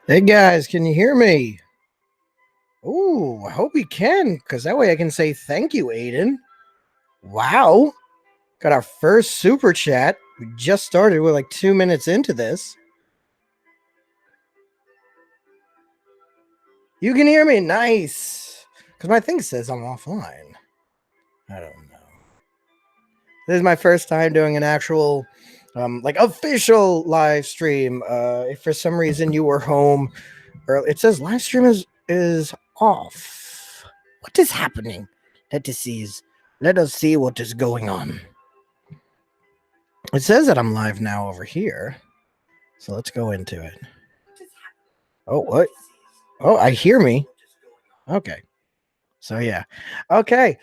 Hey guys, can you hear me? Ooh, I hope you can, because that way I can say thank you, Aiden. Wow. Got our first super chat. We just started. We're like 2 minutes into this. You can hear me? Nice. Because my thing says I'm offline. I don't know. This is my first time doing an actual, like, official live stream. If for some reason you were home early, it says live stream is off. What is happening? Let us see what is going on. It says that I'm live now over here. So let's go into it. Oh, what? Oh, I hear me. Okay. So yeah. Okay.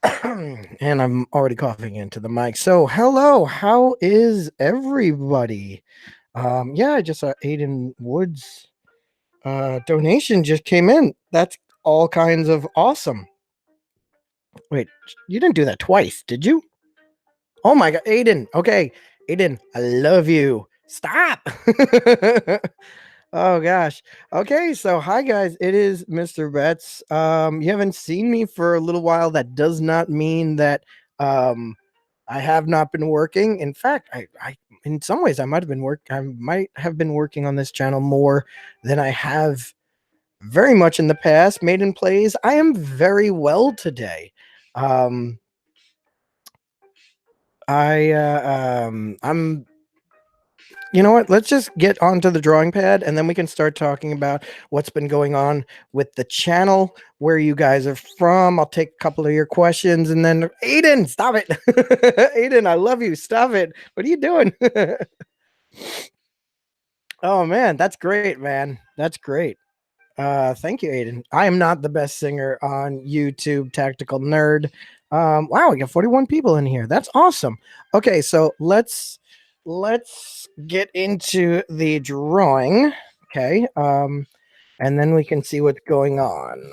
And I'm already coughing into the mic. So hello, how is everybody? Yeah, I just saw Aiden Woods donation just came in. That's all kinds of awesome. Wait, you didn't do that twice, did you? Oh my god, Aiden. Okay, Aiden, I love you. Stop. Oh gosh. Okay, so hi guys, it is Mr. Betts. You haven't seen me for a little while. That does not mean that I have not been working. In fact, I in some ways I might have been working on this channel more than I have very much in the past. Maiden Plays. I am very well today. I'm You know what? Let's just get onto the drawing pad and then we can start talking about what's been going on with the channel, where you guys are from. I'll take a couple of your questions and then Aiden, stop it. Aiden, I love you. Stop it. What are you doing? Oh man, that's great, man. That's great. Thank you, Aiden. I am not the best singer on YouTube, Tactical Nerd. Wow, we got 41 people in here. That's awesome. Okay, so let's get into the drawing. Okay. And then we can see what's going on.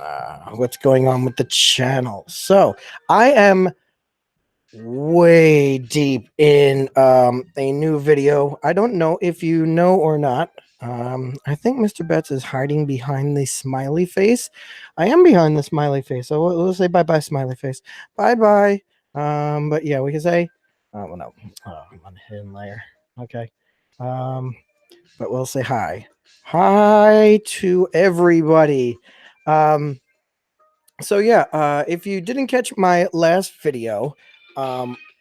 What's going on with the channel. So I am way deep in a new video. I don't know if you know or not. I think Mr. Betts is hiding behind the smiley face. I am behind the smiley face, so we'll say bye-bye, smiley face. Bye-bye. But yeah, we can say, oh, well, no. I'm on the hidden layer. Okay. But we'll say hi. Hi to everybody. So yeah, if you didn't catch my last video,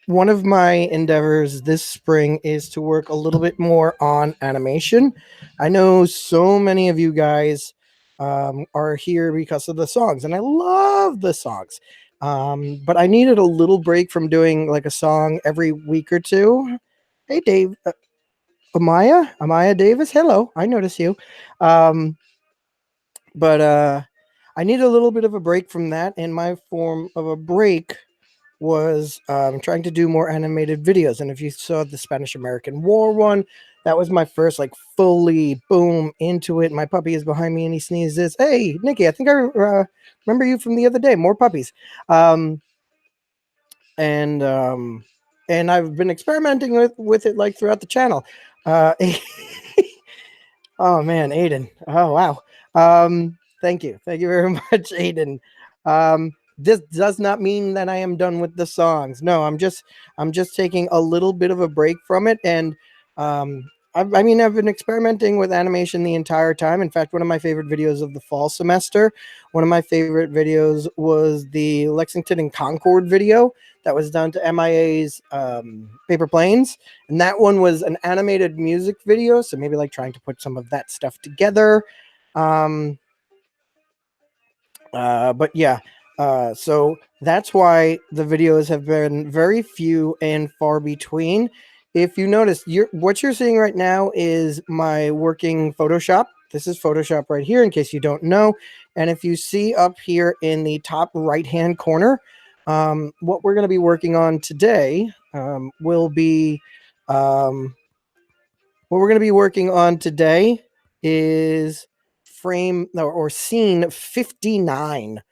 one of my endeavors this spring is to work a little bit more on animation. I know so many of you guys are here because of the songs, and I love the songs. But I needed a little break from doing like a song every week or two. Hey, Dave. Amaya Davis. Hello, I notice you. But I need a little bit of a break from that, and my form of a break was trying to do more animated videos. And if you saw the Spanish American War one, that was my first like fully boom into it. My puppy is behind me and he sneezes. Hey, Nikki, I think I remember you from the other day. More puppies. And I've been experimenting with it like throughout the channel. Oh man, Aiden. Oh wow. Thank you very much, Aiden. This does not mean that I am done with the songs. No, I'm just taking a little bit of a break from it, and I mean, I've been experimenting with animation the entire time. In fact, one of my favorite videos of the fall semester, one of my favorite videos was the Lexington and Concord video that was done to MIA's Paper Planes. And that one was an animated music video. So maybe like trying to put some of that stuff together. Um, but yeah, so that's why the videos have been very few and far between. If you notice, what you're seeing right now is my working Photoshop. This is Photoshop right here, in case you don't know. And if you see up here in the top right-hand corner, what we're going to be working on today will be what we're going to be working on today is frame or scene 59.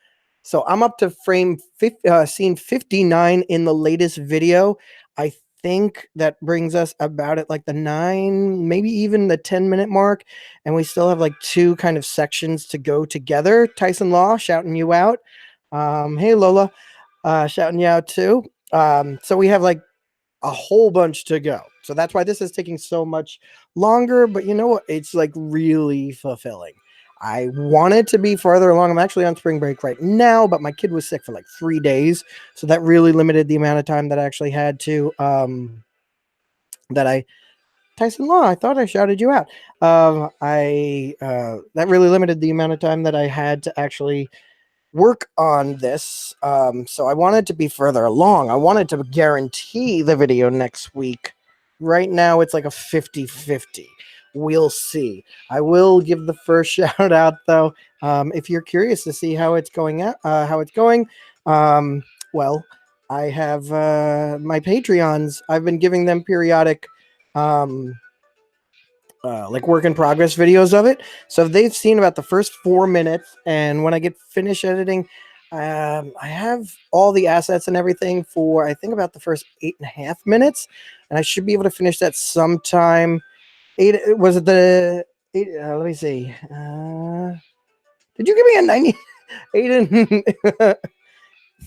So I'm up to scene 59 in the latest video. I think that brings us about at like the 9, maybe even the 10-minute mark. And we still have like 2 kind of sections to go together. Tyson Law shouting you out. Hey, Lola, shouting you out too. So we have like a whole bunch to go. So that's why this is taking so much longer. But you know what? It's like really fulfilling. I wanted to be farther along. I'm actually on spring break right now, but my kid was sick for like 3 days. So that really limited the amount of time that I actually had to, that I, Tyson Law, I thought I shouted you out. That really limited the amount of time that I had to actually work on this. So I wanted to be further along. I wanted to guarantee the video next week. Right now, it's like a 50-50. We'll see. I will give the first shout out though. If you're curious to see how it's going, well, I have my Patreons. I've been giving them periodic um, like work in progress videos of it. So they've seen about the first 4 minutes, and when I get finished editing, I have all the assets and everything for I think about the first 8.5 minutes, and I should be able to finish that sometime. Was it the eight? Let me see. Did you give me a 90, Aiden?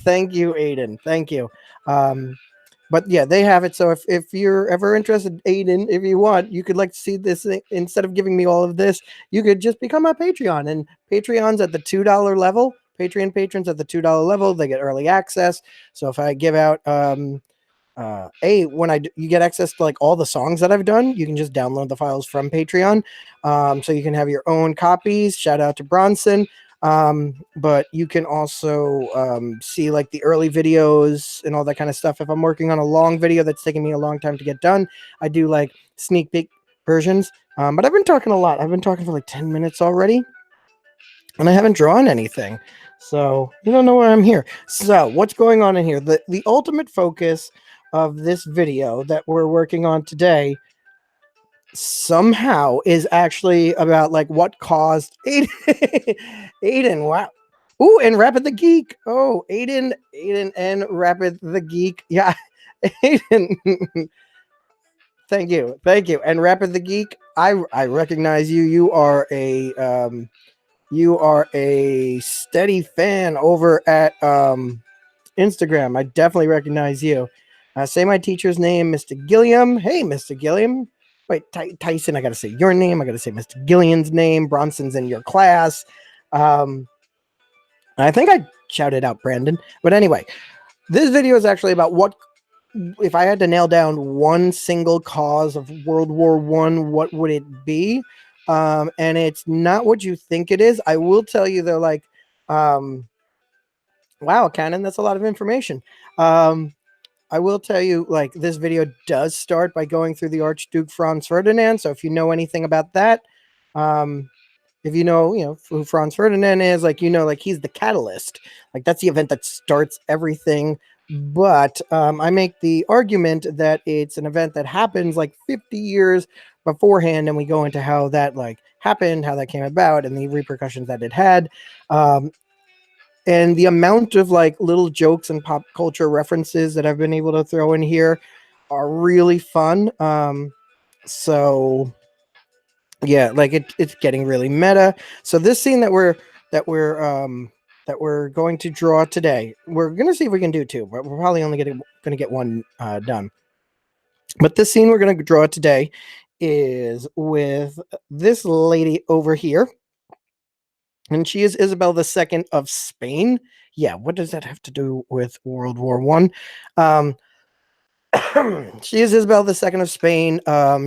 Thank you, Aiden. Thank you. But yeah, they have it. So if you're ever interested, Aiden, if you want, you could like to see this thing. Instead of giving me all of this, you could just become a Patreon. And Patreons at the $2 level, Patreon patrons at the $2 level, they get early access. So if I give out when you get access to like all the songs that I've done, you can just download the files from Patreon, so you can have your own copies. Shout out to Bronson. But you can also see like the early videos and all that kind of stuff. If I'm working on a long video that's taking me a long time to get done, I do like sneak peek versions. But I've been talking a lot. I've been talking for like 10 minutes already, and I haven't drawn anything. So you don't know why I'm here. So what's going on in here? The ultimate focus of this video that we're working on today somehow is actually about like what caused Aiden. Aiden, wow. Ooh, and Rapid the Geek. Oh, Aiden and Rapid the Geek. Yeah. Aiden. Thank you. And Rapid the Geek, I recognize you. You are a steady fan over at Instagram. I definitely recognize you. Say my teacher's name, Mr. Gilliam. Hey, Mr. Gilliam. Wait, Tyson, I got to say your name. I got to say Mr. Gilliam's name. Bronson's in your class. I think I shouted out Brandon. But anyway, this video is actually about what, if I had to nail down one single cause of World War I, what would it be? And it's not what you think it is. I will tell you, though, like, wow, Cannon, that's a lot of information. I will tell you, like, this video does start by going through the Archduke Franz Ferdinand. So if you know anything about that, if you know who Franz Ferdinand is, like, like he's the catalyst. Like that's the event that starts everything. But I make the argument that it's an event that happens like 50 years beforehand, and we go into how that like happened, how that came about, and the repercussions that it had. And the amount of like little jokes and pop culture references that I've been able to throw in here are really fun. So yeah, like it's getting really meta. So this scene that we're going to draw today, we're gonna see if we can do two, but we're probably only gonna get one done. But this scene we're gonna draw today is with this lady over here, and she is Isabel II of Spain. Yeah, what does that have to do with World War One? She is Isabel II of Spain.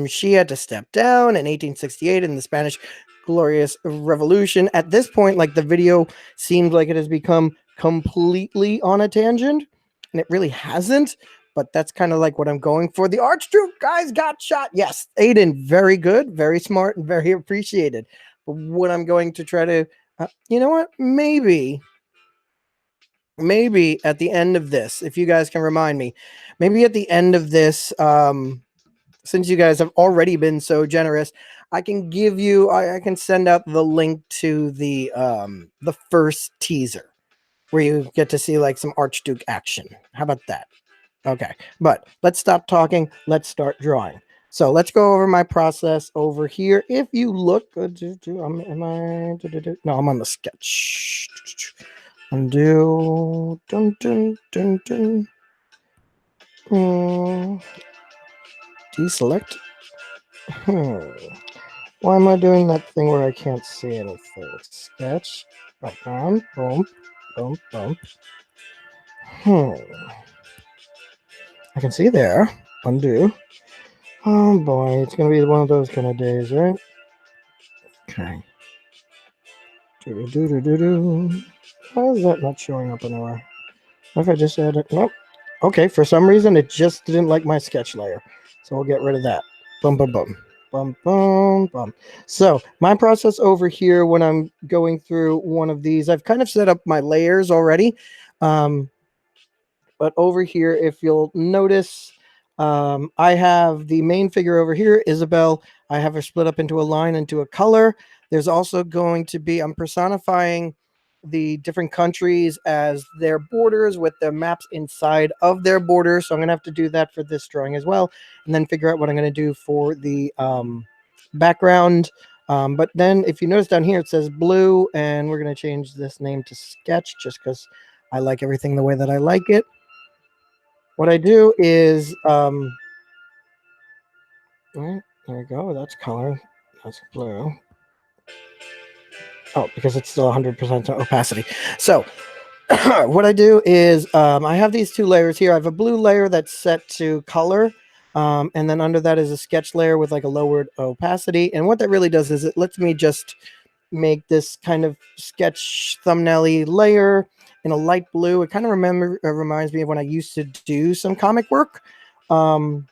She had to step down in 1868 in the Spanish Glorious Revolution. At this point, like the video seems like it has become completely on a tangent, and it really hasn't. But that's kind of like what I'm going for. The Archduke guys got shot. Yes, Aiden, very good, very smart, and very appreciated. But what I'm going to try to, you know what? Maybe at the end of this, if you guys can remind me, maybe at the end of this, since you guys have already been so generous, I can give you, I can send out the link to the first teaser where you get to see like some Archduke action. How about that? Okay, but let's stop talking. Let's start drawing. So let's go over my process over here. If you look, no, I'm on the sketch. Undo. Dun, dun, dun, dun. Deselect. Why am I doing that thing where I can't see anything? Sketch. Boom, boom, boom, boom. I can see there. Undo. Oh boy, it's gonna be one of those kind of days, right? Okay. Why is that not showing up anywhere? What if I just add it? Nope. Okay, for some reason it just didn't like my sketch layer. So we'll get rid of that. Boom, boom, boom. Boom, boom, boom. So my process over here when I'm going through one of these, I've kind of set up my layers already. But over here, if you'll notice, I have the main figure over here, Isabel. I have her split up into a line, into a color. There's also going to be, I'm personifying the different countries as their borders with the maps inside of their borders. So I'm going to have to do that for this drawing as well. And then figure out what I'm going to do for the background. But then if you notice down here, it says blue, and we're going to change this name to sketch just because I like everything the way that I like it. What I do is, there we go. That's color. That's blue. Oh, because it's still 100% opacity. So what I do is I have these two layers here. I have a blue layer that's set to color. And then under that is a sketch layer with like a lowered opacity. And what that really does is it lets me just make this kind of sketch thumbnail-y layer in a light blue. It kind of reminds me of when I used to do some comic work. And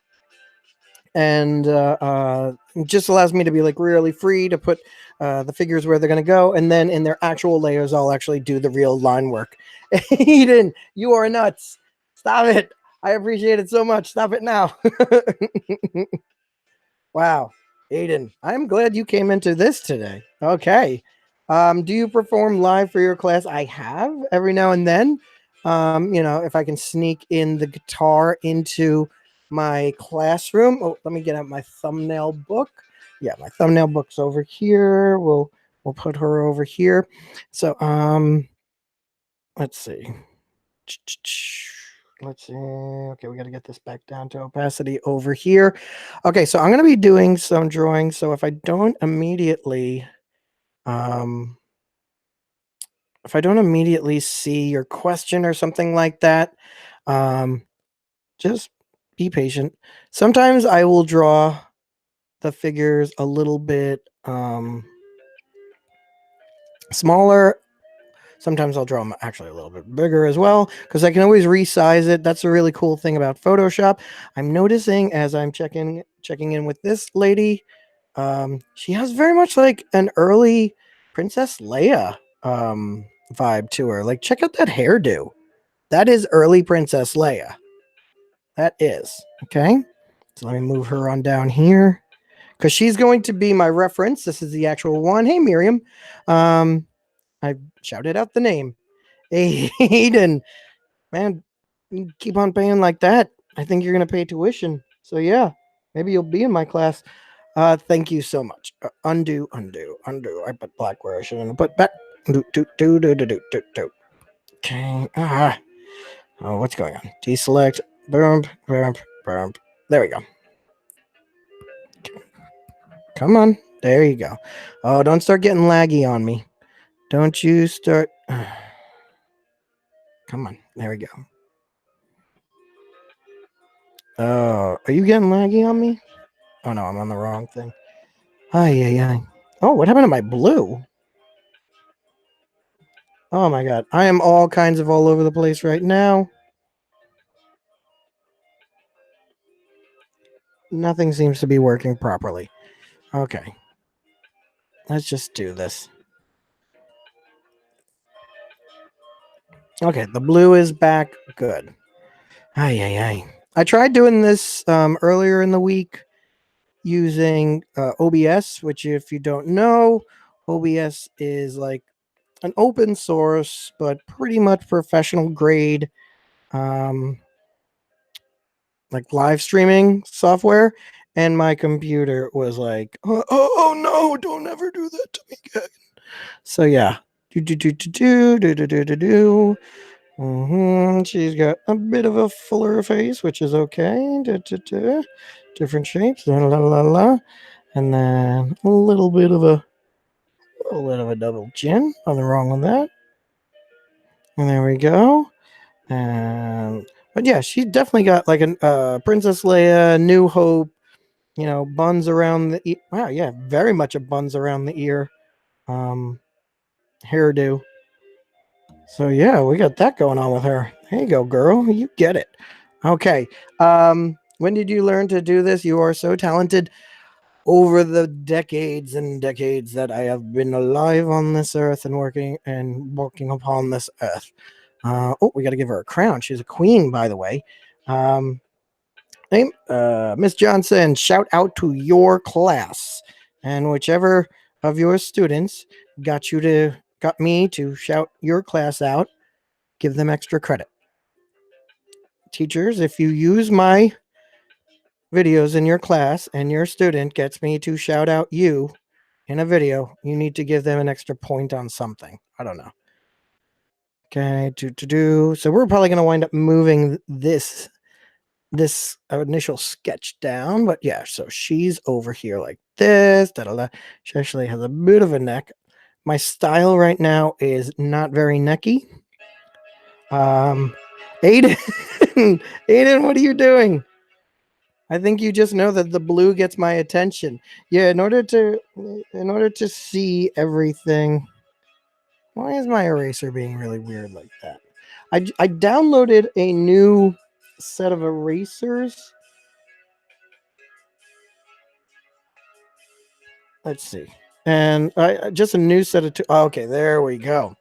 just allows me to be like really free to put the figures where they're going to go, and then in their actual layers I'll actually do the real line work. Eden, you are nuts. Stop it. I appreciate it so much. Stop it now. Wow, Aiden, I'm glad you came into this today. Okay. Do you perform live for your class? I have every now and then. If I can sneak in the guitar into my classroom. Oh, let me get out my thumbnail book. Yeah, my thumbnail book's over here. We'll put her over here. So let's see. Let's see. Okay, we got to get this back down to opacity over here. Okay, so I'm going to be doing some drawing. So if I don't immediately see your question or something like that, just be patient. Sometimes I will draw the figures a little bit smaller. Sometimes I'll draw them actually a little bit bigger as well, because I can always resize it. That's a really cool thing about Photoshop. I'm noticing as I'm checking in with this lady, she has very much like an early Princess Leia vibe to her. Like, check out that hairdo. That is early Princess Leia. That is. Okay. So let me move her on down here, because she's going to be my reference. This is the actual one. Hey, Miriam. I shouted out the name. Hey, Aiden, man, you keep on paying like that. I think you're going to pay tuition. So, yeah, maybe you'll be in my class. Thank you so much. Undo. I put black where I shouldn't have put back. Do. Okay. Oh, what's going on? Deselect. Boom. There we go. Come on. There you go. Oh, don't start getting laggy on me. Don't you start. Come on. There we go. Oh, are you getting laggy on me? Oh no, I'm on the wrong thing. Ay, ay, ay. Oh, what happened to my blue? Oh my god. I am all kinds of all over the place right now. Nothing seems to be working properly. Okay. Let's just do this. Okay, the blue is back. Good. Ay, ay, ay. I tried doing this earlier in the week using OBS, which, if you don't know, OBS is like an open source but pretty much professional grade um, like live streaming software. And my computer was like, oh no, don't ever do that to me again. So yeah, do do do do do do do do do do. She's got a bit of a fuller face, which is okay. Da, da, da. Different shapes, la la la la, and then a little bit of a double chin. Nothing wrong with that. And there we go. And but yeah, she's definitely got like a Princess Leia, New Hope. Buns around the wow, yeah, very much a buns around the ear, um, hairdo. So yeah, we got that going on with her. There you go, girl. You get it. Okay. When did you learn to do this? You are so talented. Over the decades and decades that I have been alive on this earth and walking upon this earth. Oh, we got to give her a crown. She's a queen, by the way. Miss Johnson, shout out to your class, and whichever of your students got me to shout your class out, give them extra credit. Teachers, if you use my videos in your class and your student gets me to shout out you in a video, you need to give them an extra point on something. I don't know. Okay, do. So we're probably going to wind up moving this initial sketch down, but yeah, so she's over here like this. Da-da-da. She actually has a bit of a neck. My style right now is not very necky. Aiden, Aiden, what are you doing? I think you just know that the blue gets my attention. Yeah, in order to see everything. Why is my eraser being really weird like that? I downloaded a new set of erasers. Let's see. And just a new set of two. Oh, okay, there we go.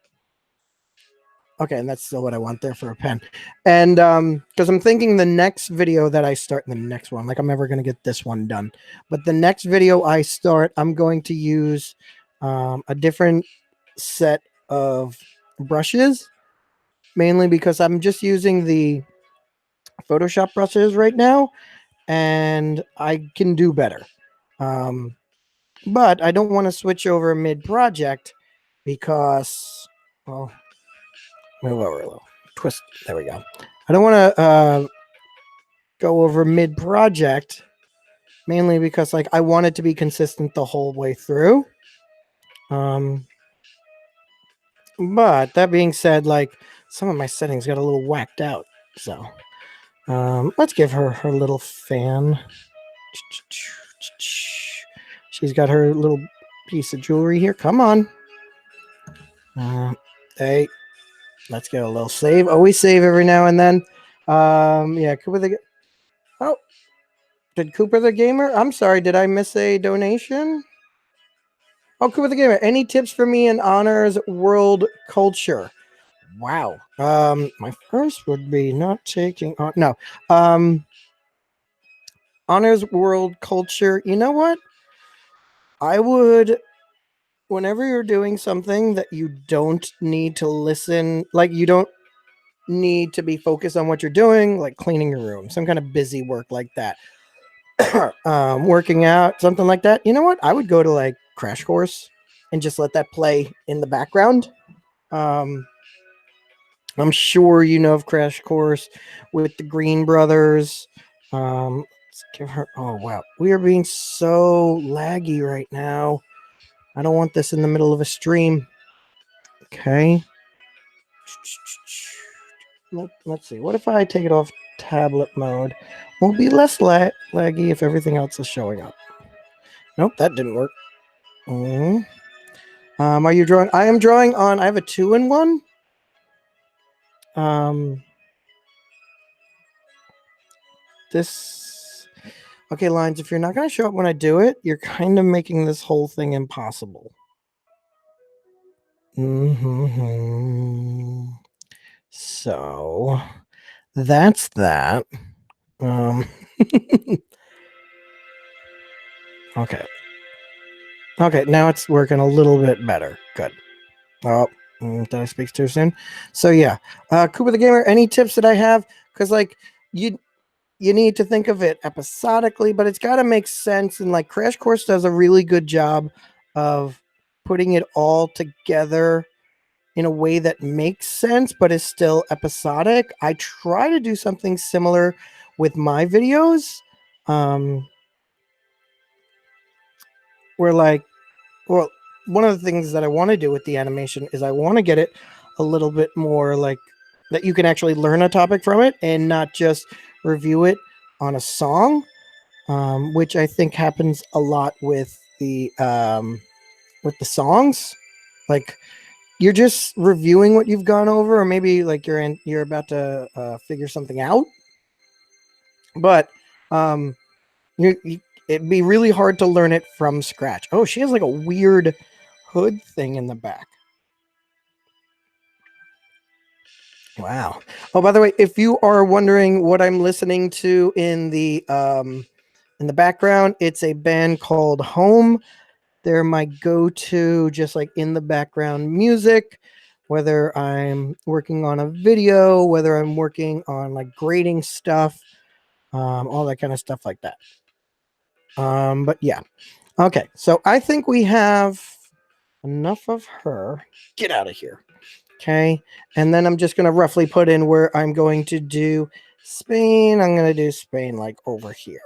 Okay, and that's still what I want there for a pen. And because I'm thinking the next video that I start, the next one, like I'm never going to get this one done. But the next video I start, I'm going to use a different set of brushes, mainly because I'm just using the Photoshop brushes right now, and I can do better. But I don't want to switch over mid-project because, well, move over a little. Twist. There we go. I don't want to go over mid-project, mainly because like I want it to be consistent the whole way through. But that being said, like some of my settings got a little whacked out. So let's give her her little fan. She's got her little piece of jewelry here. Come on. Hey, let's get a little save. Always save every now and then. Yeah, Cooper the. Oh, did Cooper the Gamer? I'm sorry, did I miss a donation? Oh, Cooper the Gamer. Any tips for me in honors world culture? Wow. My first would be not taking on. No. Honors world culture. You know what? I would, whenever you're doing something that you don't need to listen, like you don't need to be focused on what you're doing, like cleaning your room, some kind of busy work like that, working out, something like that. You know what? I would go to like Crash Course and just let that play in the background. I'm sure you know of Crash Course with the Green Brothers. Let's give her. Oh wow, we are being so laggy right now. I don't want this in the middle of a stream. Okay. Let's see. What if I take it off tablet mode? Will be less laggy if everything else is showing up. Nope, that didn't work. Are you drawing? I am drawing on. I have a 2-in-1. This. Okay, Lines. If you're not going to show up when I do it, you're kind of making this whole thing impossible. So that's that. Okay. Okay, now it's working a little bit better. Good. Oh, did I speak too soon? So yeah, Cooper the Gamer. Any tips that I have? Because like you need to think of it episodically, but it's got to make sense. And like Crash Course does a really good job of putting it all together in a way that makes sense, but is still episodic. I try to do something similar with my videos, where like, well, one of the things that I want to do with the animation is I want to get it a little bit more like that you can actually learn a topic from it and not just review it on a song, which I think happens a lot with the songs. Like you're just reviewing what you've gone over, or maybe like you're about to figure something out, but it'd be really hard to learn it from scratch. Oh, she has like a weird hood thing in the back. Wow. Oh, by the way, if you are wondering what I'm listening to in the background, it's a band called Home. They're my go-to, just like in the background music, whether I'm working on a video, whether I'm working on like grading stuff, all that kind of stuff like that. But yeah. Okay, so I think we have enough of her. Get out of here. Okay, and then I'm just going to roughly put in where I'm going to do Spain. I'm going to do Spain like over here.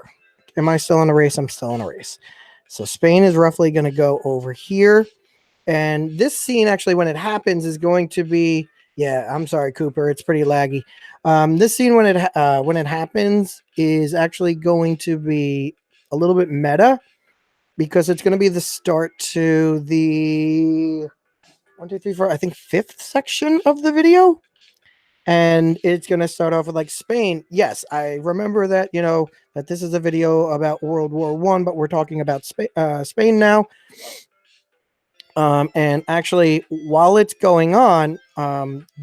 Am I still in a race? I'm still in a race. So Spain is roughly going to go over here. And this scene, actually, when it happens, is going to be... Yeah, I'm sorry, Cooper. It's pretty laggy. This scene, when it happens, is actually going to be a little bit meta, because it's going to be the start to the 1, 2, 3, 4, I think 5th section of the video. And it's going to start off with like Spain. Yes, I remember that, that this is a video about World War I, but we're talking about Spain now. And actually, while it's going on,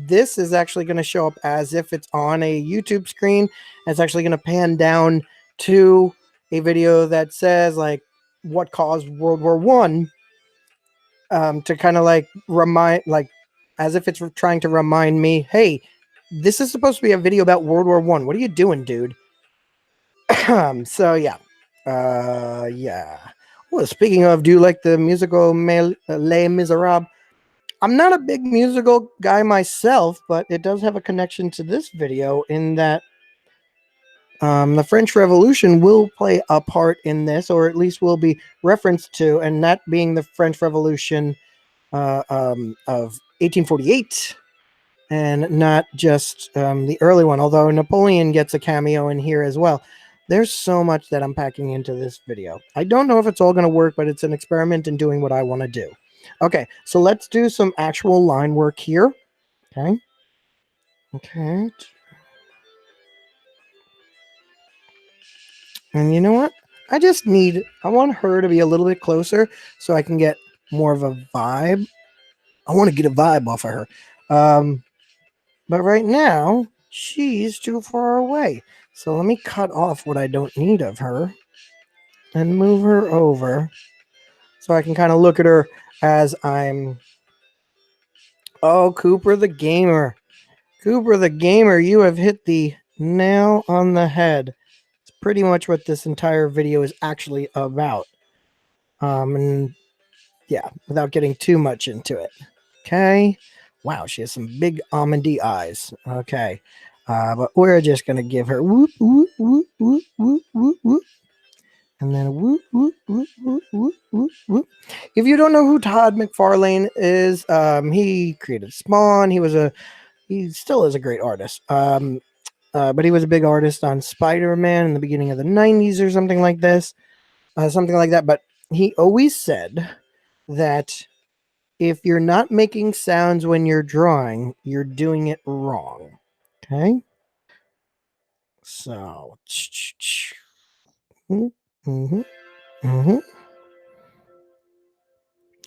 this is actually going to show up as if it's on a YouTube screen. It's actually going to pan down to a video that says like what caused World War One, to kind of like remind, like as if it's trying to remind me, hey, this is supposed to be a video about World War One. What are you doing, dude? So yeah, yeah. Well, speaking of, do you like the musical Les Miserables? I'm not a big musical guy myself, but it does have a connection to this video in that the French Revolution will play a part in this, or at least will be referenced to, and that being the French Revolution of 1848, and not just the early one, although Napoleon gets a cameo in here as well. There's so much that I'm packing into this video. I don't know if it's all going to work, but it's an experiment in doing what I want to do. Okay, so let's do some actual line work here. Okay. Okay. And you know what? I want her to be a little bit closer so I can get more of a vibe. I want to get a vibe off of her. But right now, she's too far away. So let me cut off what I don't need of her and move her over so I can kind of look at her as I'm... Oh, Cooper the Gamer. Cooper the Gamer, you have hit the nail on the head. It's pretty much what this entire video is actually about. And yeah, without getting too much into it. Okay. Wow, she has some big almondy eyes. Okay. But we're just gonna give her whoop whoop whoop whoop whoop whoop whoop, and then whoop whoop whoop whoop whoop whoop whoop. If you don't know who Todd McFarlane is, he created Spawn. He still is a great artist. But he was a big artist on Spider-Man in the beginning of the '90s or something like this, something like that. But he always said that if you're not making sounds when you're drawing, you're doing it wrong. Okay. So, mm-hmm, mm-hmm.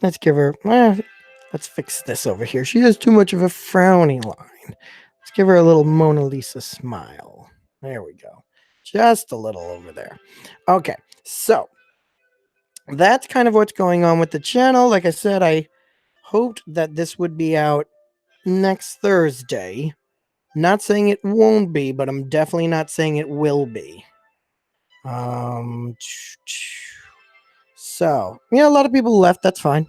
Let's give her. Let's fix this over here. She has too much of a frowny line. Let's give her a little Mona Lisa smile. There we go. Just a little over there. Okay, so that's kind of what's going on with the channel. Like I said, I hoped that this would be out next Thursday. Not saying it won't be, but I'm definitely not saying it will be. So yeah, a lot of people left. That's fine.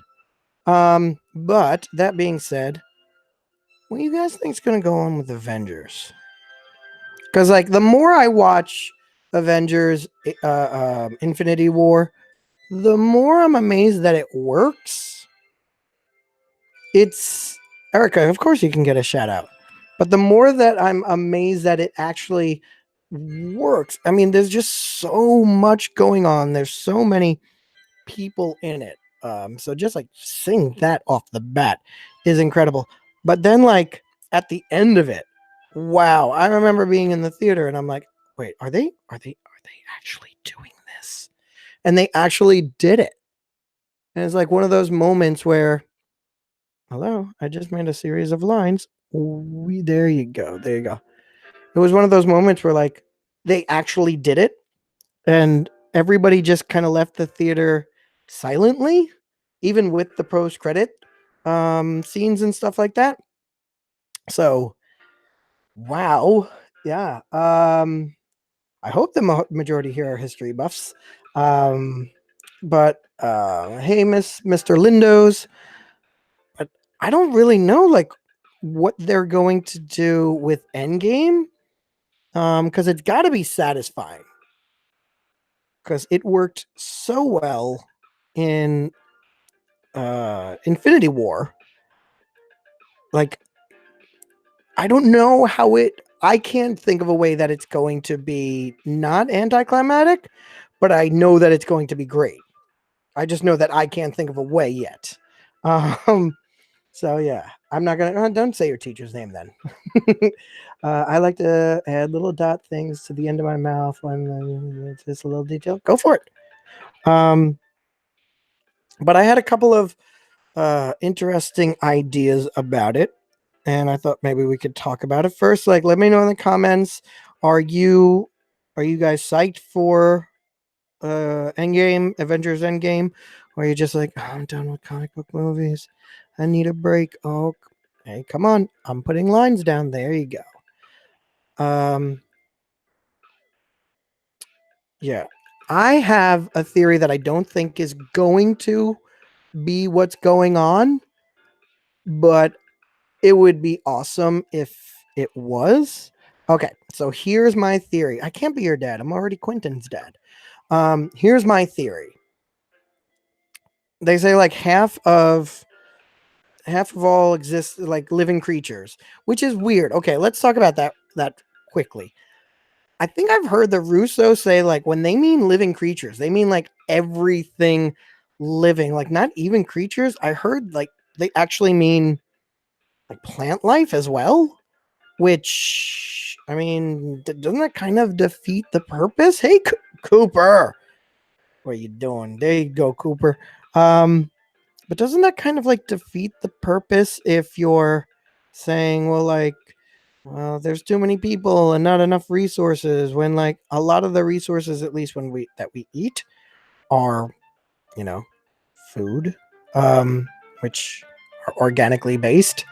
But that being said, what do you guys think's gonna go on with Avengers? Because like the more I watch Avengers, Infinity War, the more I'm amazed that it works. It's Erica, of course you can get a shout out. But the more that I'm amazed that it actually works. I mean, there's just so much going on. There's so many people in it. So just like seeing that off the bat is incredible. But then like at the end of it, wow, I remember being in the theater and I'm like, wait, are they actually doing this? And they actually did it. And it's like one of those moments where, hello, I just made a series of lines. There you go. There you go. It was one of those moments where like they actually did it and everybody just kind of left the theater silently, even with the post credit scenes and stuff like that. So, wow, yeah. I hope the majority here are history buffs. But hey, Mr. Lindos, but I don't really know like what they're going to do with Endgame. Because it's got to be satisfying because it worked so well in Infinity War. Like, I don't know how I can't think of a way that it's going to be not anticlimactic, but I know that it's going to be great. I just know that I can't think of a way yet. Um, so yeah, I'm not gonna don't say your teacher's name then. I like to add little dot things to the end of my mouth when it's just a little detail. Go for it. Um, but I had a couple of interesting ideas about it, and I thought maybe we could talk about it first. Like, let me know in the comments. Are you guys psyched for Endgame, Avengers Endgame, or are you just like, oh, I'm done with comic book movies? I need a break. Oh, hey, come on! I'm putting lines down. There you go. Yeah, I have a theory that I don't think is going to be what's going on, but it would be awesome if it was. Okay, so here's my theory. I can't be your dad. I'm already Quentin's dad. Here's my theory. They say like half of all exist like living creatures, which is weird. Okay, let's talk about that quickly. I think I've heard the Russo say like when they mean living creatures, they mean like everything living, like not even creatures. I heard like they actually mean like plant life as well, which I mean, doesn't that kind of defeat the purpose? Hey, Cooper, what are you doing? There you go, Cooper. But doesn't that kind of like defeat the purpose if you're saying, well, like, well, there's too many people and not enough resources when like a lot of the resources, at least when we eat, are, you know, food, which are organically based.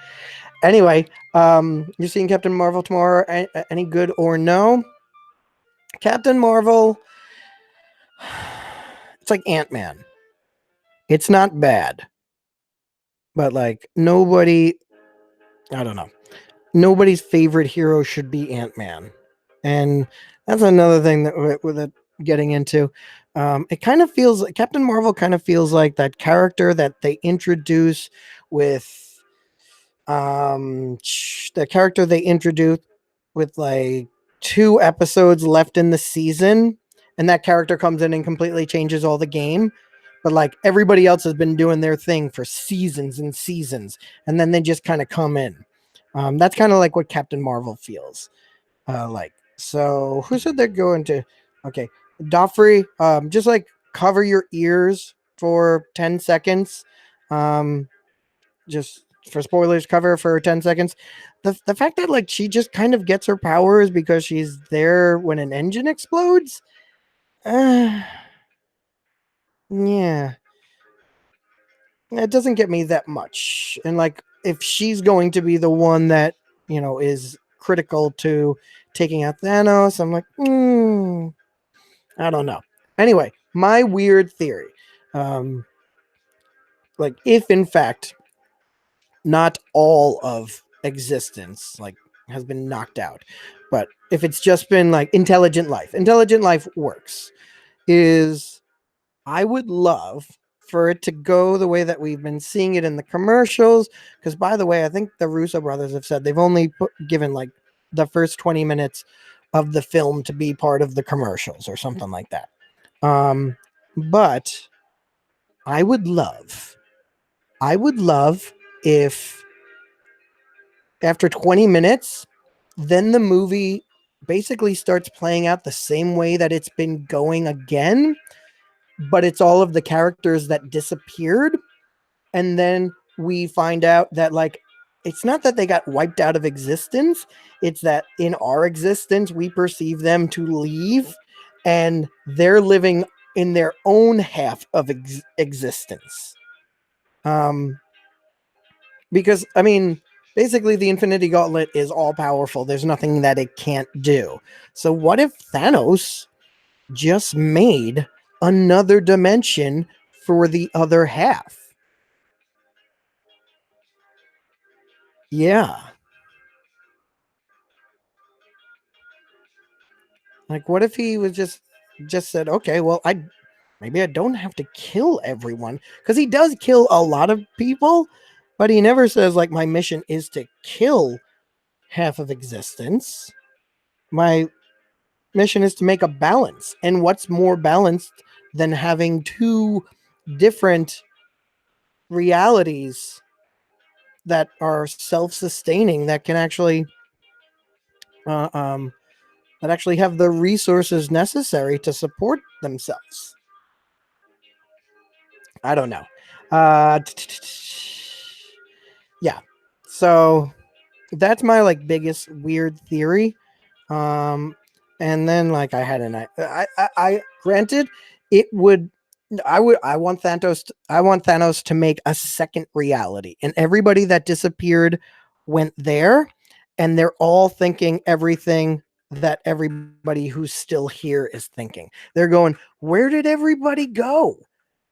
Anyway, you're seeing Captain Marvel tomorrow. Any good or no? Captain Marvel, it's like Ant-Man. It's not bad, but like nobody, I don't know. nobody's favorite hero should be Ant-Man. And that's another thing that with it getting into. It kind of feels like Captain Marvel kind of feels like that character that they introduce with the character they introduced with like 2 episodes left in the season, and that character comes in and completely changes all the game. But like everybody else has been doing their thing for seasons and seasons, and then they just kind of come in. That's kind of like what Captain Marvel feels like. So who said they're going to? Okay, Doffrey, just like cover your ears for 10 seconds. Um, just for spoilers, cover for 10 seconds. The fact that like she just kind of gets her powers because she's there when an engine explodes. Uh, yeah, it doesn't get me that much. And like, if she's going to be the one that is critical to taking out Thanos, I'm like, I don't know. Anyway, my weird theory, um, like if in fact not all of existence like has been knocked out, but if it's just been like intelligent life works, is I would love for it to go the way that we've been seeing it in the commercials. Because by the way, I think the Russo brothers have said they've only given like the first 20 minutes of the film to be part of the commercials or something like that. But I would love, I would love if after 20 minutes, then the movie basically starts playing out the same way that it's been going again, but it's all of the characters that disappeared. And then we find out that, like, it's not that they got wiped out of existence, it's that in our existence, we perceive them to leave and they're living in their own half of existence. Um, because I mean, basically the Infinity Gauntlet is all powerful. There's nothing that it can't do. So what if Thanos just made another dimension for the other half? Yeah. Like what if he was just said, "Okay, well, maybe I don't have to kill everyone," cuz he does kill a lot of people, but he never says like my mission is to kill half of existence. My mission is to make a balance. And what's more balanced than having two different realities that are self-sustaining, that can actually uh, um, that actually have the resources necessary to support themselves? I don't know. Uh, yeah. So that's my like biggest weird theory. Um, and then like I granted it would I want Thanos to make a second reality, and everybody that disappeared went there, and they're all thinking everything that everybody who's still here is thinking. They're going, where did everybody go?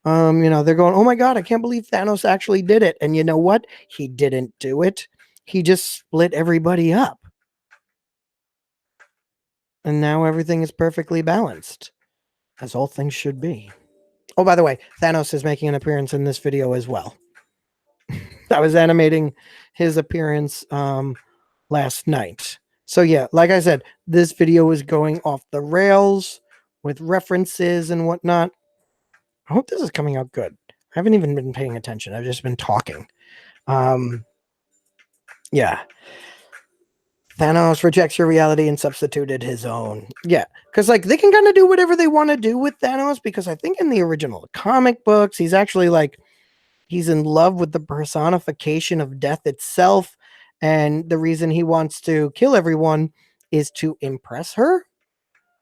They're going, oh my god, I can't believe Thanos actually did it. And you know what? He didn't do it. He just split everybody up. And now everything is perfectly balanced, as all things should be. Oh, by the way, Thanos is making an appearance in this video as well. I was animating his appearance last night. So yeah, like I said, this video is going off the rails with references and whatnot. I hope this is coming out good. I haven't even been paying attention. I've just been talking. Um, yeah. Thanos rejects your reality and substituted his own. Yeah, because like they can kind of do whatever they want to do with Thanos, because I think in the original comic books, he's actually like he's in love with the personification of death itself, and the reason he wants to kill everyone is to impress her.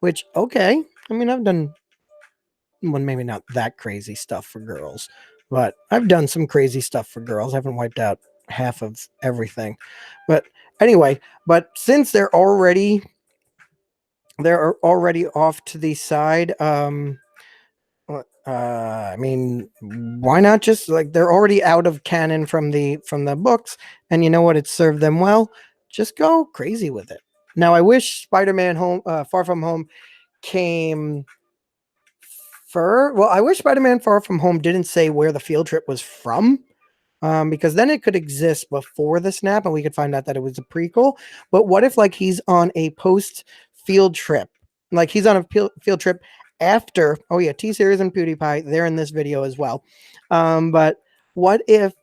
Which okay, I mean I've done well, maybe not that crazy stuff for girls, but I've done some crazy stuff for girls. I haven't wiped out half of everything, but anyway, but since they're already off to the side. I mean, why not just like they're already out of canon from the books, and you know what? It served them well. just go crazy with it. Now, I wish Spider-Man Far From Home came I wish Spider-Man Far From Home didn't say where the field trip was from. Because then it could exist before the snap and we could find out that it was a prequel. But what if like he's on a post field trip? Like he's on a field trip after, oh yeah, T-Series and PewDiePie, they're in this video as well. But what if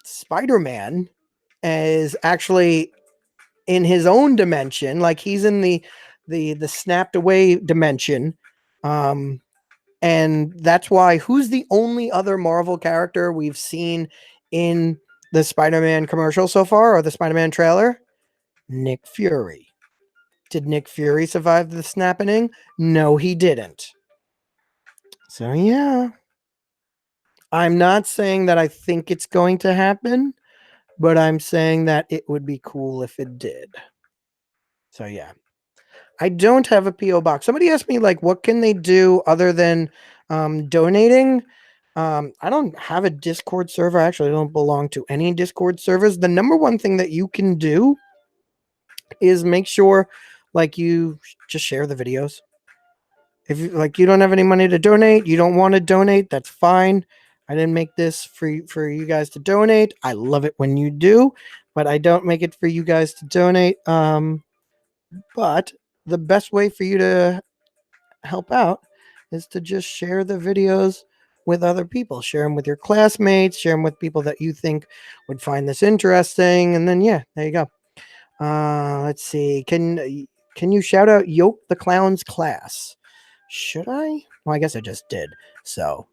Spider-Man is actually in his own dimension, like he's in the snapped away dimension. And that's why who's the only other Marvel character we've seen in the Spider-Man commercial so far or the Spider-Man trailer? Nick Fury. Did Nick Fury survive the snapping? No, he didn't. So yeah. I'm not saying that I think it's going to happen, but I'm saying that it would be cool if it did. So yeah. I don't have a PO box. Somebody asked me like, what can they do other than donating? I don't have a Discord server. I actually don't belong to any Discord servers. The number one thing that you can do is make sure like you just share the videos. If you don't have any money to donate, you don't want to donate, that's fine. I didn't make this for you guys to donate. I love it when you do, but I don't make it for you guys to donate. But the best way for you to help out is to just share the videos with other people. Share them with your classmates, share them with people that you think would find this interesting. And then, yeah, there you go. Let's see. Can you shout out Yoke the Clown's class? Should I? Well, I guess I just did. So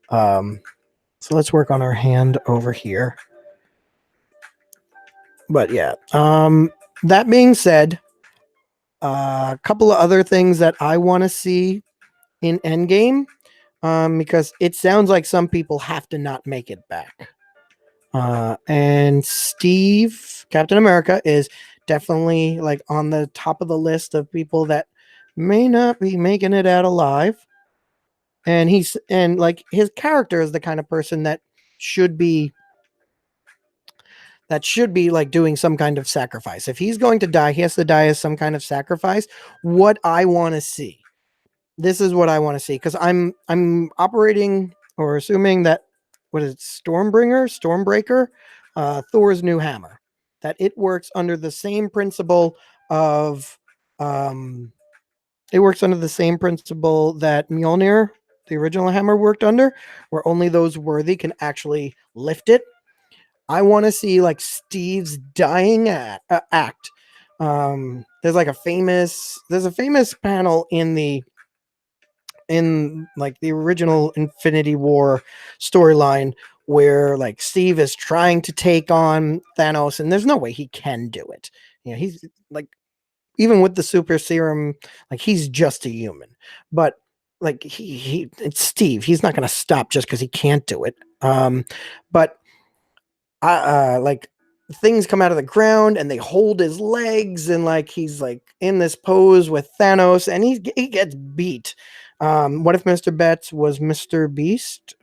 let's work on our hand over here. But yeah, that being said, a couple of other things that I want to see in Endgame, because it sounds like some people have to not make it back. And Steve, Captain America, is definitely like on the top of the list of people that may not be making it out alive. And like his character is the kind of person that should be like doing some kind of sacrifice. If he's going to die, he has to die as some kind of sacrifice. What I want to see. This is what I want to see because I'm operating or assuming that what is it, Stormbreaker, Thor's new hammer, that it works under the same principle of it works under the same principle that Mjolnir, the original hammer, worked under, where only those worthy can actually lift it. I want to see like Steve's dying act. There's a famous panel in like the original Infinity War storyline where like Steve is trying to take on Thanos and there's no way he can do it. You know, he's like, even with the super serum, like he's just a human, but like it's Steve. He's not going to stop just because he can't do it. But like things come out of the ground and they hold his legs and like he's like in this pose with Thanos and he gets beat. What if Mr. Betts was Mr. Beast?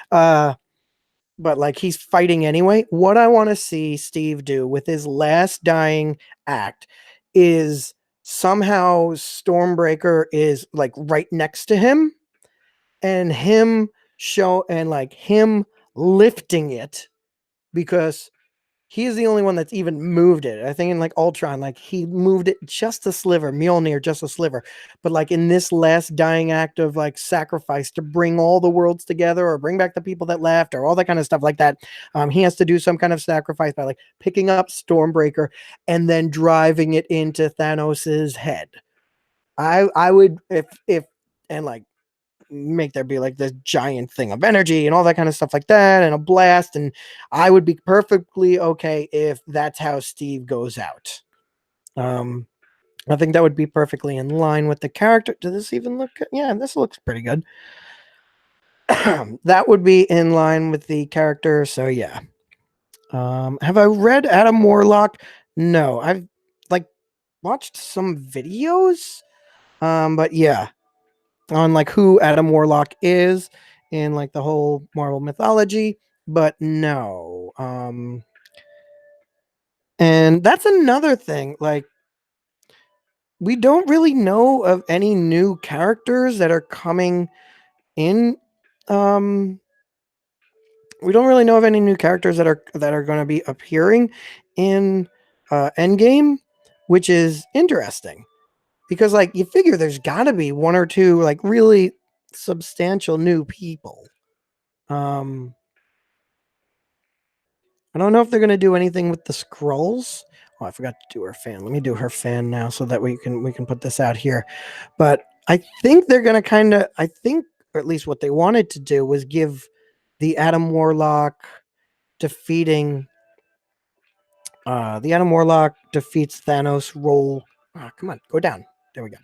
Uh, but like he's fighting anyway. What I want to see Steve do with his last dying act is somehow Stormbreaker is like right next to him and him lifting it because he's the only one that's even moved it. I think in like Ultron, like he moved it just a sliver, Mjolnir just a sliver. But like in this last dying act of like sacrifice to bring all the worlds together or bring back the people that left or all that kind of stuff like that, he has to do some kind of sacrifice by like picking up Stormbreaker and then driving it into Thanos's head. I would if and like make there be like this giant thing of energy and all that kind of stuff like that and a blast, and I would be perfectly okay if that's how Steve goes out. I think that would be perfectly in line with the character. Does this even look good? Yeah, this looks pretty good. That would be in line with the character, so yeah. Have I read Adam Warlock? No, I've like watched some videos, but yeah, on like who Adam Warlock is in like the whole Marvel mythology, but no. And that's another thing. Like, we don't really know of any new characters that are coming in. Um, we don't really know of any new characters that are going to be appearing in Endgame, which is interesting because, like, you figure there's got to be one or two like really substantial new people. Um, I don't know if they're going to do anything with the scrolls. Oh, I forgot to do her fan. Let me do her fan now so that we can put this out here. But I think they're going to kind of I think or at least what they wanted to do was give the Adam Warlock defeating the Adam Warlock defeats Thanos role. Oh, come on, go down. There we go.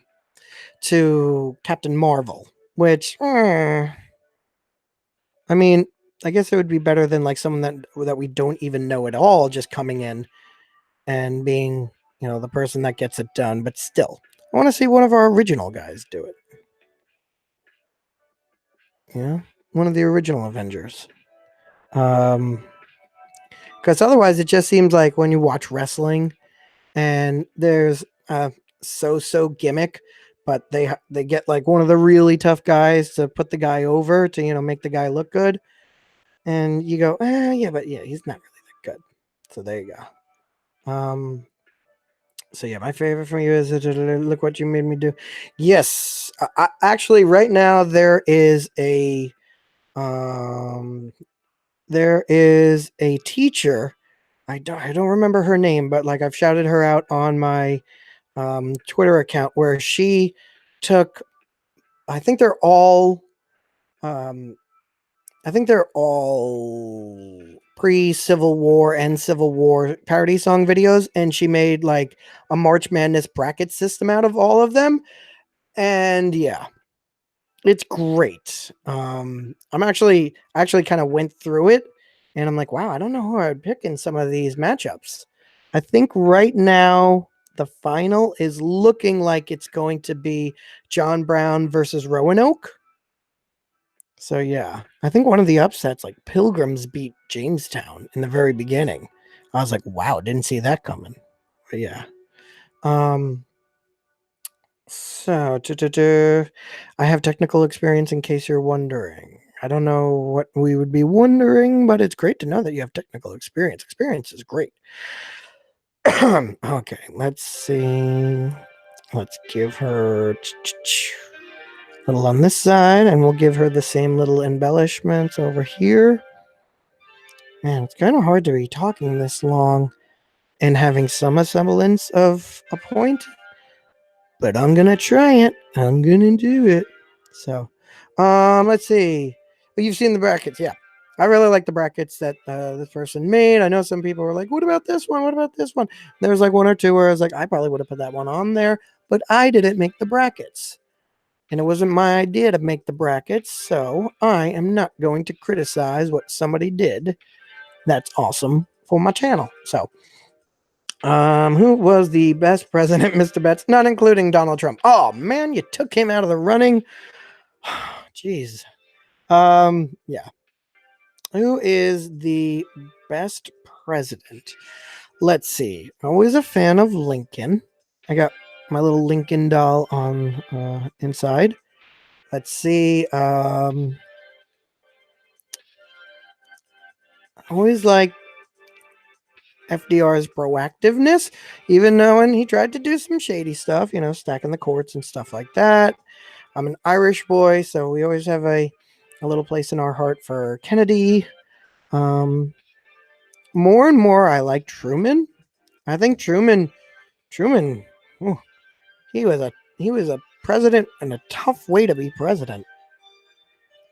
To Captain Marvel, which I mean, I guess it would be better than like someone that we don't even know at all just coming in and being, the person that gets it done. But still, I want to see one of our original guys do it. One of the original Avengers. Because otherwise, it just seems like when you watch wrestling and there's a so gimmick, but they get like one of the really tough guys to put the guy over to make the guy look good, and you go, yeah, but yeah, he's not really that good. So there you go. So yeah, my favorite from you is look what you made me do. Yes, actually, right now there is a teacher. I don't remember her name, but like I've shouted her out on my Twitter account where she took. I think they're all. Um, I think they're all pre-Civil War and Civil War parody song videos, and she made like a March Madness bracket system out of all of them. And yeah, it's great. I'm actually kind of went through it, and I'm like, wow, I don't know who I'd pick in some of these matchups. I think right now the final is looking like it's going to be John Brown versus Roanoke. So yeah, I think one of the upsets, like Pilgrims beat Jamestown in the very beginning. I was like, wow, didn't see that coming. But yeah. Um, so I have technical experience in case you're wondering. I don't know what we would be wondering, but it's great to know that you have technical experience. Experience is great. Okay, let's see. Let's give her a little on this side, and we'll give her the same little embellishments over here. Man, it's kind of hard to be talking this long and having some semblance of a point, but I'm gonna try it. I'm gonna do it. So, let's see. Well, you've seen the brackets, yeah. I really like the brackets that this person made. I know some people were like, "What about this one? What about this one?" There was like one or two where I was like, "I probably would have put that one on there," but I didn't make the brackets, and it wasn't my idea to make the brackets, so I am not going to criticize what somebody did. That's awesome for my channel. So, who was the best president, Mr. Betts? Not including Donald Trump. Oh man, you took him out of the running. Jeez. Yeah. Who is the best president? Let's see. Always a fan of Lincoln. I got my little Lincoln doll on inside. Let's see. Always like FDR's proactiveness, even knowing he tried to do some shady stuff, stacking the courts and stuff like that. I'm an Irish boy, so we always have a little place in our heart for Kennedy. Um, More and more, I like Truman. I think Truman, oh, he was a president and a tough way to be president.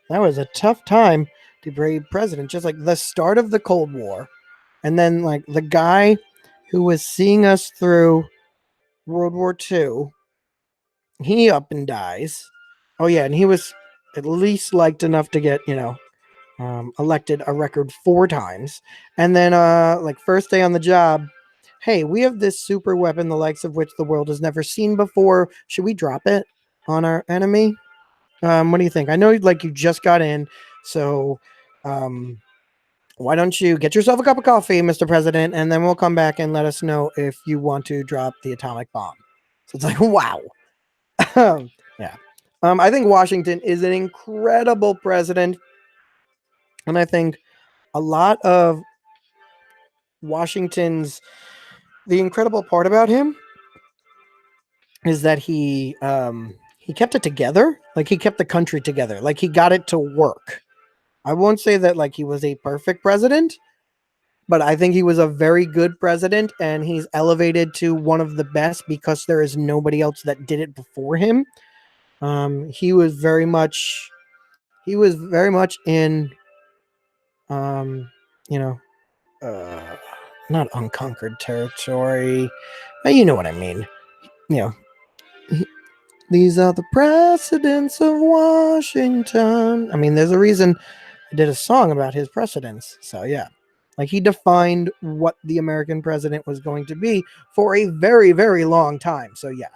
That was a tough time to be president, just like the start of the Cold War, and then like the guy who was seeing us through World War II, he up and dies. Oh yeah, and he was at least liked enough to get elected a record 4 times, and then like first day on the job, hey, we have this super weapon the likes of which the world has never seen before. Should we drop it on our enemy? What do you think? I know like you just got in, so Why don't you get yourself a cup of coffee, Mr. President, and then we'll come back and let us know if you want to drop the atomic bomb. So it's like, wow. Yeah. I think Washington is an incredible president. And I think a lot of Washington's, the incredible part about him is that he kept it together. Like he kept the country together. Like he got it to work. I won't say that like he was a perfect president, but I think he was a very good president, and he's elevated to one of the best because there is nobody else that did it before him. He was very much in um, you know, uh, not unconquered territory. You know what I mean. You know, these are the precedents of Washington. I mean, there's a reason I did a song about his precedents. So yeah. Like he defined what the American president was going to be for a very, very long time. So yeah.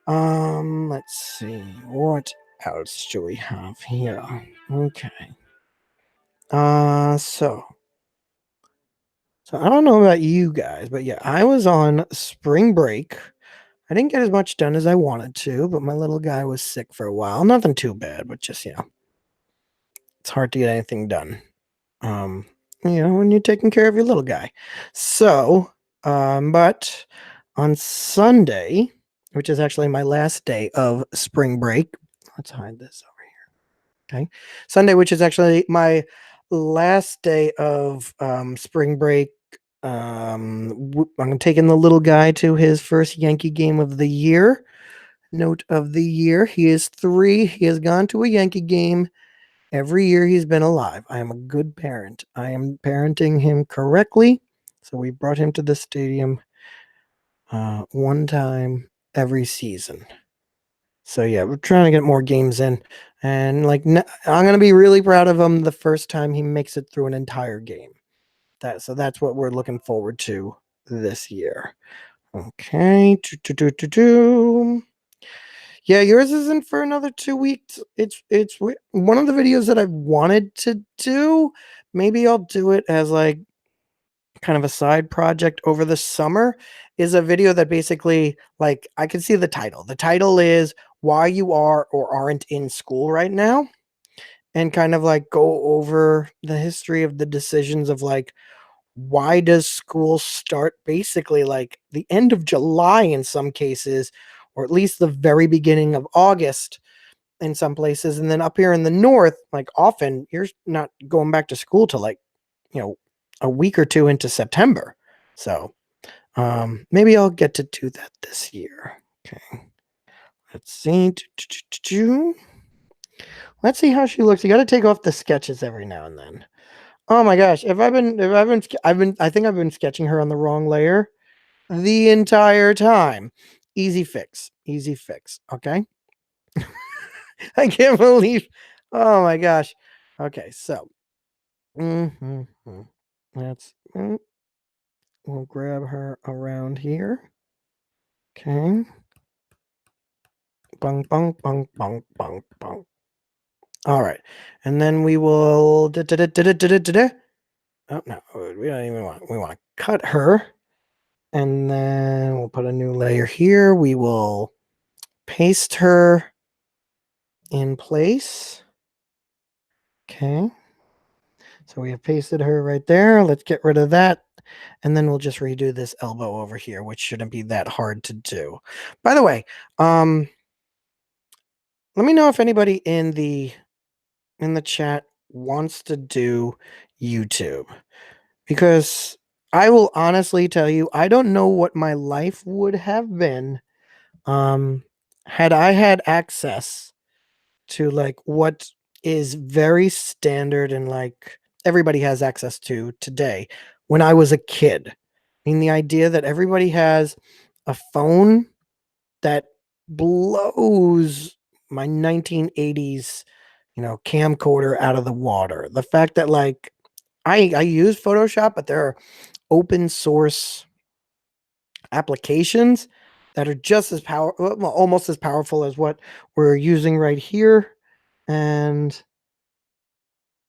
Let's see. What else do we have here? Okay. So I don't know about you guys, but yeah, I was on spring break. I didn't get as much done as I wanted to, but my little guy was sick for a while. Nothing too bad, but just, it's hard to get anything done. Um, when you're taking care of your little guy. So, but on Sunday, which is actually my last day of spring break, let's hide this over here. Okay. Sunday, which is actually my last day of spring break. I'm taking the little guy to his first Yankee game of the year. Note of the year. He is 3. He has gone to a Yankee game every year he's been alive. I am a good parent. I am parenting him correctly. So we brought him to the stadium one time every season. So yeah, we're trying to get more games in. And like, I'm going to be really proud of him the first time he makes it through an entire game. So that's what we're looking forward to this year. Okay. Yeah, yours isn't for another 2 weeks. It's one of the videos that I've wanted to do. Maybe I'll do it as like kind of a side project over the summer. Is a video that basically like I can see the title. The title is why you are or aren't in school right now, and kind of like go over the history of the decisions of like why does school start basically like the end of July in some cases, or at least the very beginning of August in some places. And then up here in the north, like often you're not going back to school till like, a week or two into September. So maybe I'll get to do that this year. Okay. Let's see. Let's see how she looks. You got to take off the sketches every now and then. Oh my gosh. I think I've been sketching her on the wrong layer the entire time. Easy fix. Easy fix. Okay. I can't believe. Oh my gosh. Okay. So, mm-hmm. let's, we'll grab her around here. Okay. Bung, bung, bung, bung, bung, bung. All right. And then we will. Oh, no. We don't even we want to cut her. And then we'll put a new layer here. We will paste her in place. Okay. So we have pasted her right there. Let's get rid of that. And then we'll just redo this elbow over here, which shouldn't be that hard to do. By the way, let me know if anybody in the chat wants to do YouTube, because I will honestly tell you, I don't know what my life would have been had I had access to like what is very standard and like everybody has access to today when I was a kid. I mean, the idea that everybody has a phone that blows my 1980s, camcorder out of the water. The fact that like I use Photoshop, but there are open source applications that are just as almost as powerful as what we're using right here. And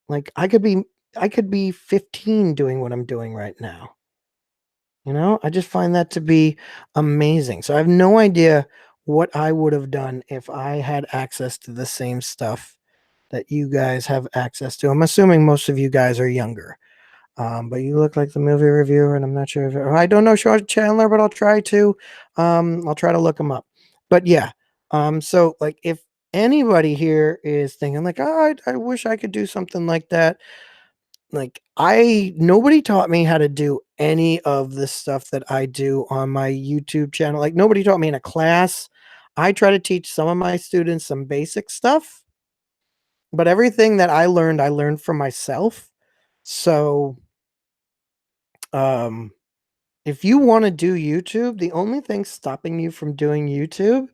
like I could be I could be 15 doing what I'm doing right now. You know, I just find that to be amazing. So I have no idea what I would have done if I had access to the same stuff that you guys have access to. I'm assuming most of you guys are younger. But you look like the movie reviewer, and I'm not sure if I don't know Sean Chandler, but I'll try to. I'll try to look him up. But yeah, so like if anybody here is thinking like, oh, I wish I could do something like that. Like nobody taught me how to do any of the stuff that I do on my YouTube channel. Like nobody taught me in a class. I try to teach some of my students some basic stuff, but everything that I learned from myself. So, um, if you want to do YouTube, the only thing stopping you from doing YouTube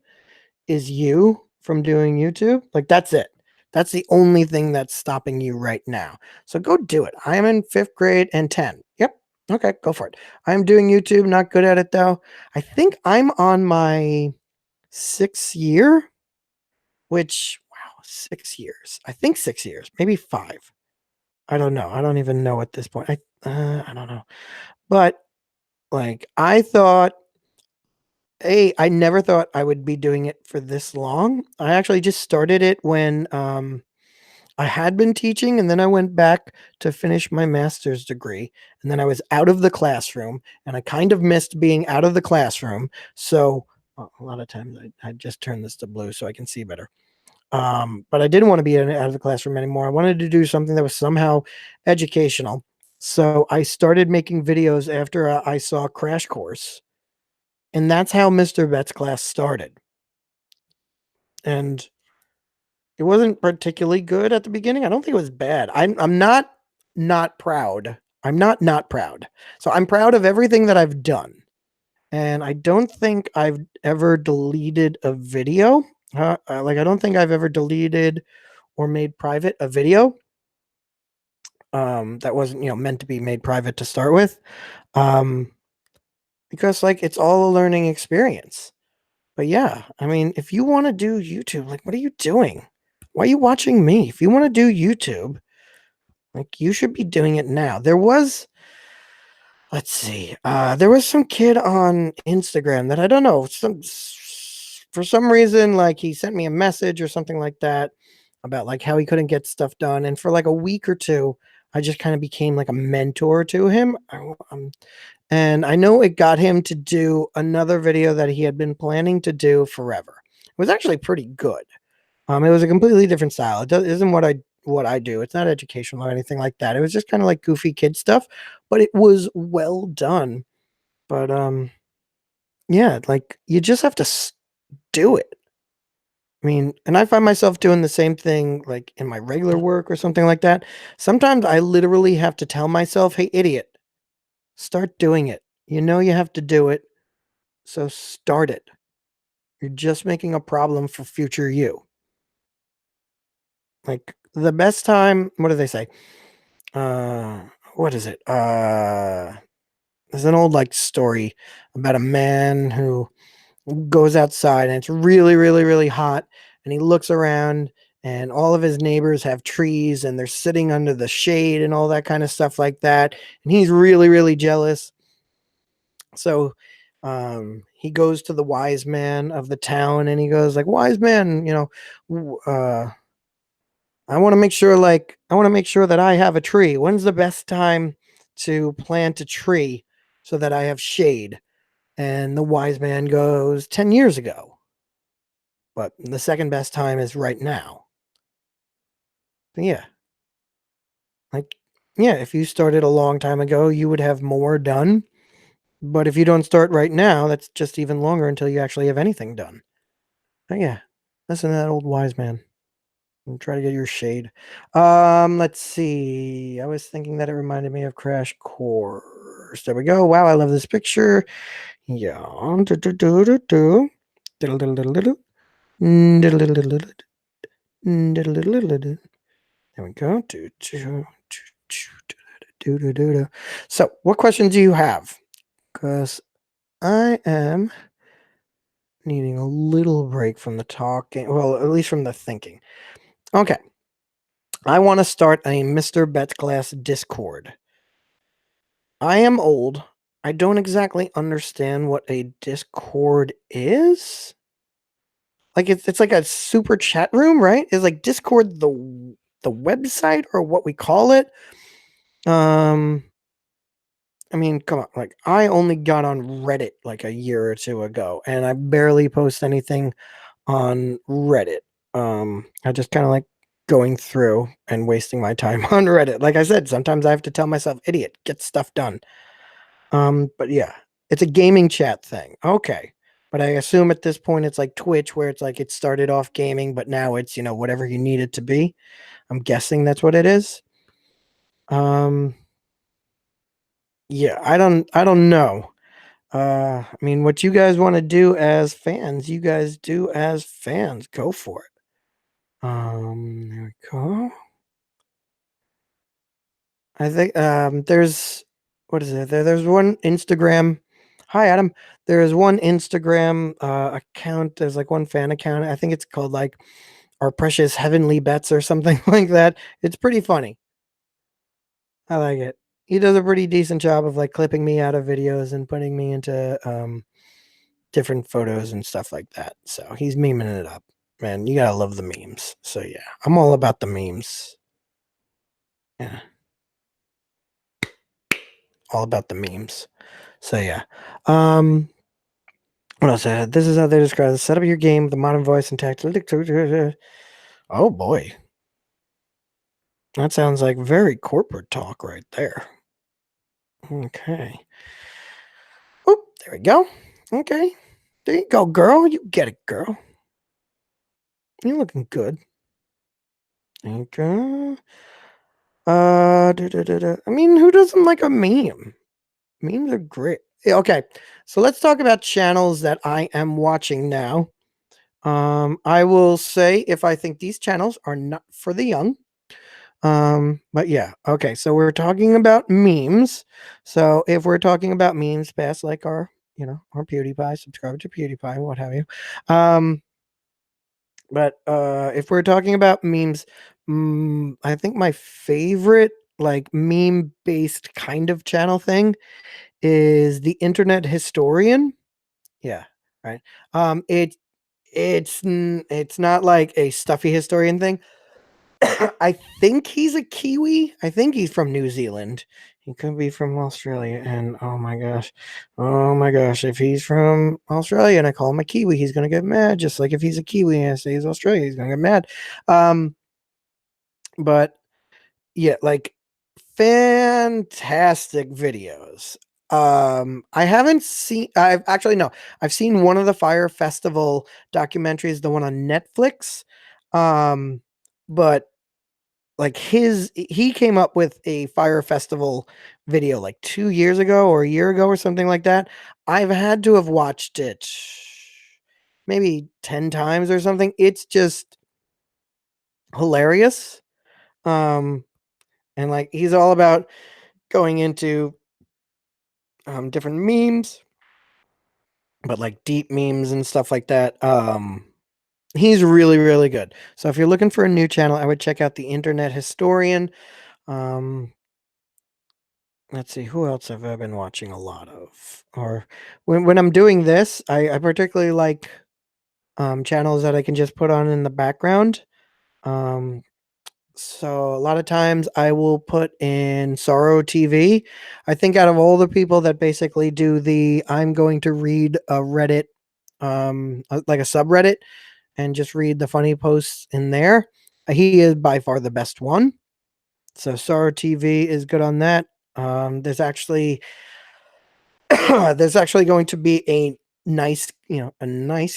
is you from doing YouTube. Like that's it. That's the only thing that's stopping you right now. So go do it. I am in 5th grade and 10. Yep. Okay, go for it. I'm doing YouTube, not good at it though. I think I'm on my 6th year, which wow, 6 years. I think 6 years, maybe 5. I don't know. I don't even know at this point. I don't know. But like I thought I never thought I would be doing it for this long. I actually just started it when I had been teaching, and then I went back to finish my master's degree. And then I was out of the classroom, and I kind of missed being out of the classroom. So a lot of times I just turn this to blue so I can see better. But I didn't want to be out of the classroom anymore. I wanted to do something that was somehow educational. So I started making videos after I saw Crash Course, and that's how Mr. Bet's class started. And it wasn't particularly good at the beginning. I don't think it was bad. I'm not proud. I'm not proud. So I'm proud of everything that I've done. And I don't think I've ever deleted a video. Like I don't think I've ever deleted or made private a video that wasn't, meant to be made private to start with. Um because like it's all a learning experience. But yeah, I mean, if you want to do YouTube, like, what are you doing? Why are you watching me? If you want to do YouTube, like, you should be doing it now. Let's see, there was some kid on Instagram that I don't know, for some reason, like, he sent me a message or something like that about like how he couldn't get stuff done. And for like a week or two, I just kind of became like a mentor to him. And I know it got him to do another video that he had been planning to do forever. It was actually pretty good. It was a completely different style. Isn't what I do. It's not educational or anything like that. It was just kind of like goofy kid stuff, but it was well done. But yeah, like you just have to do it. I mean, and I find myself doing the same thing like in my regular work or something like that. Sometimes I literally have to tell myself, "Hey, idiot, start doing it. You know you have to do it. So start it. You're just making a problem for future you." Like the best time, what do they say? Uh what is it? There's an old like story about a man who goes outside and it's really, really, really hot, and he looks around and all of his neighbors have trees and they're sitting under the shade and all that kind of stuff like that. And he's really, really jealous. So he goes to the wise man of the town and he goes like, "Wise man, I want to make sure that I have a tree. When's the best time to plant a tree so that I have shade?" And the wise man goes, 10 years ago. But the second best time is right now. But yeah, like yeah, if you started a long time ago, you would have more done. But if you don't start right now, that's just even longer until you actually have anything done. But yeah, listen to that old wise man and try to get your shade. Let's see. I was thinking that it reminded me of Crash Course. There we go. Wow, I love this picture. Yeah. Do-do-do-do-do. Diddle-diddle-diddle-diddle. Diddle-diddle-diddle-diddle. Diddle-diddle-diddle-diddle. There we go. Do-do-do-do-do-do-do-do. So, what questions do you have? Because I am needing a little break from the talking. Well, at least from the thinking. Okay. I want to start a Mr. Bet's Class Discord. I am old. I don't exactly understand what a Discord is. Like it's like a super chat room, right? Is like Discord the website or what we call it? Um I mean, come on. Like I only got on Reddit like a year or two ago and I barely post anything on Reddit. I just kind of like going through and wasting my time on Reddit. Like I said, sometimes I have to tell myself, idiot, get stuff done. But yeah, it's a gaming chat thing. Okay. But I assume at this point it's like Twitch where it's like it started off gaming, but now it's, whatever you need it to be. I'm guessing that's what it is. Um, yeah, I don't know. I mean, what you guys want to do as fans, you guys do as fans. Go for it. There we go. I think there's what is it? There's one Instagram. Hi Adam. There's one Instagram account. There's like one fan account. I think it's called like Our Precious Heavenly Bets or something like that. It's pretty funny. I like it. He does a pretty decent job of like clipping me out of videos and putting me into different photos and stuff like that. So he's memeing it up. Man, you gotta love the memes. So yeah, I'm all about the memes. Yeah, all about the memes. So yeah. Um, what else? This is how they describe the setup of your game with the modern voice and text. Oh boy, that sounds like very corporate talk right there. Okay. Oh, there we go. Okay. There you go, girl. You get it, girl. You're looking good. Okay. I mean, who doesn't like a meme? Memes are great. Yeah, okay. So let's talk about channels that I am watching now. I will say if I think these channels are not for the young. But yeah, okay. So we're talking about memes. So if we're talking about memes, past like our PewDiePie, subscribe to PewDiePie, what have you. Um, but if we're talking about memes, I think my favorite like meme based kind of channel thing is the Internet Historian. Yeah, right. It's not like a stuffy historian thing. I think he's a Kiwi. I think he's from New Zealand. He could be from Australia. And oh my gosh, if he's from Australia and I call him a Kiwi, he's gonna get mad. Just like if he's a Kiwi and I say he's Australia, he's gonna get mad. Um, but yeah, like fantastic videos. I haven't seen. I've actually no. I've seen one of the Fire Festival documentaries, the one on Netflix. Um, but like he came up with a Fire Festival video like 2 years ago or a year ago or something like that. I've had to have watched it maybe 10 times or something. It's just hilarious. Um, and like he's all about going into different memes, but like deep memes and stuff like that. He's really, really good. So if you're looking for a new channel, I would check out the Internet Historian. Um, let's see, who else have I been watching a lot of? Or when I'm doing this, I particularly like channels that I can just put on in the background. Um, so a lot of times I will put in Sorrow TV. I think out of all the people that basically do the I'm going to read a Reddit, like a subreddit, and just read the funny posts in there, he is by far the best one. So Sorrow TV is good on that. There's actually there's actually going to be a nice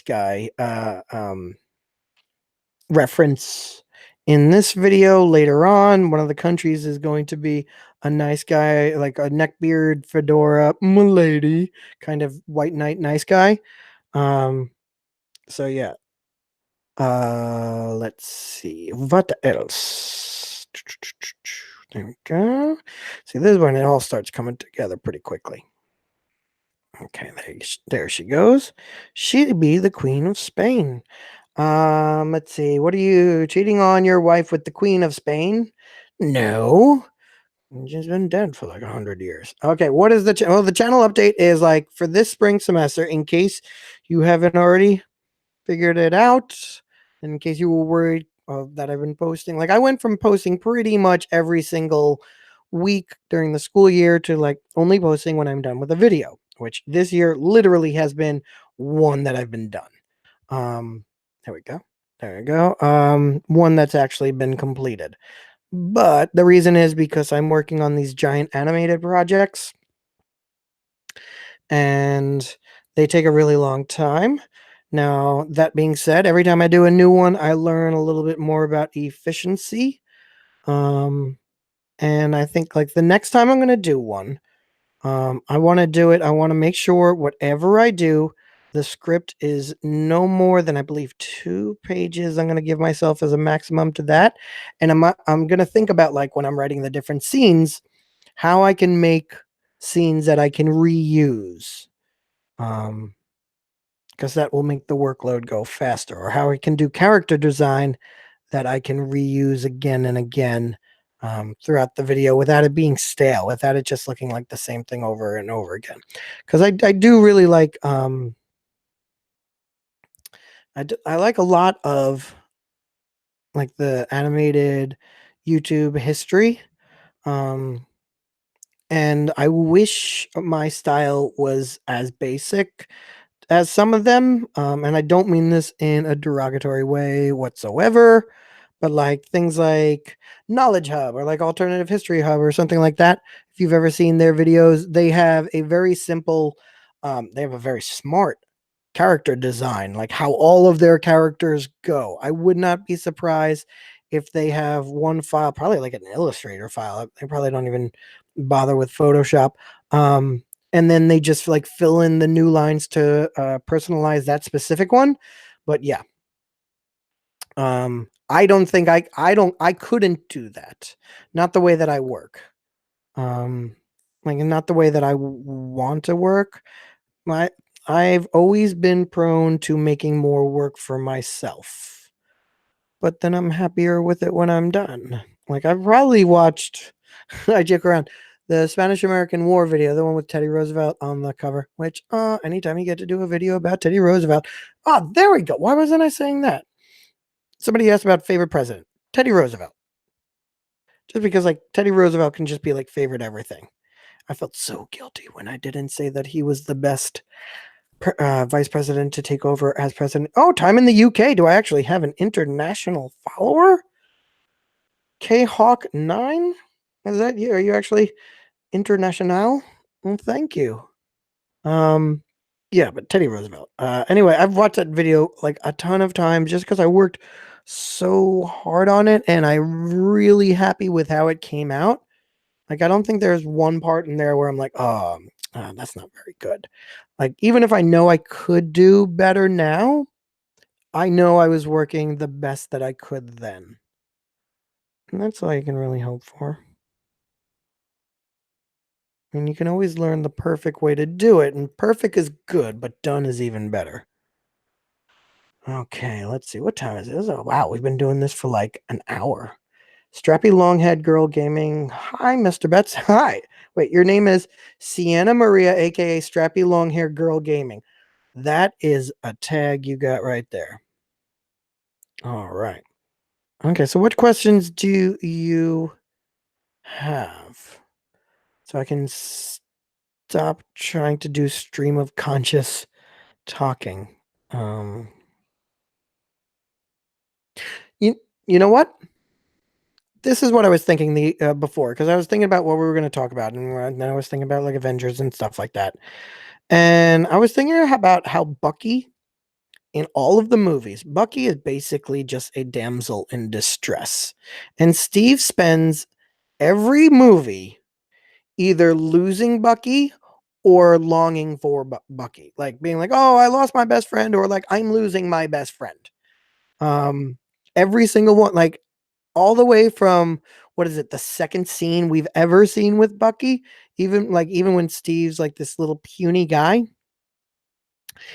guy reference in this video later on. One of the countries is going to be a nice guy, like a neckbeard, fedora, milady, kind of white knight nice guy. So yeah. Let's see. What else? There we go. See, this is when it all starts coming together pretty quickly. Okay, there she goes. She'd be the Queen of Spain. Let's see. What are you cheating on your wife with the Queen of Spain? No. She's been dead for like 100 years. Okay, what is the well? The channel update is like for this spring semester. In case you haven't already figured it out, in case you were worried that I've been posting, like I went from posting pretty much every single week during the school year to like only posting when I'm done with a video. Which this year literally has been one that I've been done. There we go. There we go. One that's actually been completed. But the reason is because I'm working on these giant animated projects and they take a really long time. Now, that being said, every time I do a new one, I learn a little bit more about efficiency. Um, and I think like the next time I'm going to do one, I want to do it. I want to make sure whatever I do, the script is no more than I believe 2 pages. I'm going to give myself as a maximum to that, and I'm going to think about like when I'm writing the different scenes, how I can make scenes that I can reuse, because that will make the workload go faster. Or how I can do character design that I can reuse again and again throughout the video without it being stale, without it just looking like the same thing over and over again. Because I do really like I like a lot of like the animated YouTube history. Um, and I wish my style was as basic as some of them. And I don't mean this in a derogatory way whatsoever, but like things like Knowledge Hub or like Alternative History Hub or something like that. If you've ever seen their videos, they have a very simple, they have a very smart character design, like how all of their characters go. I would not be surprised if they have one file, probably like an Illustrator file. They probably don't even bother with Photoshop. And then they just like fill in the new lines to personalize that specific one. But yeah, I don't think I couldn't do that. Not the way that I work. Um, like not the way that I want to work. My I've always been prone to making more work for myself, but then I'm happier with it when I'm done. Like I've probably watched, I joke around, the Spanish American War video, the one with Teddy Roosevelt on the cover. Which, anytime you get to do a video about Teddy Roosevelt, there we go. Why wasn't I saying that? Somebody asked about favorite president, Teddy Roosevelt. Just because like Teddy Roosevelt can just be like favorite everything. I felt so guilty when I didn't say that he was the best vice president to take over as president. Oh, time in the UK. Do I actually have an international follower? K Hawk 9? Is that you? Are you actually international? Well, thank you. Um, yeah, but Teddy Roosevelt. Anyway, I've watched that video like a ton of times just because I worked so hard on it and I'm really happy with how it came out. Like, I don't think there's one part in there where I'm like, oh, that's not very good. Like, even if I know I could do better now, I know I was working the best that I could then. And that's all you can really hope for. And you can always learn the perfect way to do it. And perfect is good, but done is even better. Okay, let's see. What time is it? Oh, wow. We've been doing this for like an hour. Strappy Longhead Girl Gaming. Hi, Mr. Betts. Hi. Wait, your name is Sienna Maria, aka Strappy Longhair Girl Gaming. That is a tag you got right there. All right. Okay, so what questions do you have? So I can stop trying to do stream of conscious talking. Um you you know what? This is what I was thinking the before because I was thinking about what we were going to talk about and then I was thinking about like Avengers and stuff like that. And I was thinking about how Bucky in all of the movies, Bucky is basically just a damsel in distress. And Steve spends every movie either losing Bucky or longing for Bucky, like being like, "Oh, I lost my best friend," or like, "I'm losing my best friend." Um, every single one, like all the way from what is it, the second scene we've ever seen with Bucky, even when Steve's like this little puny guy,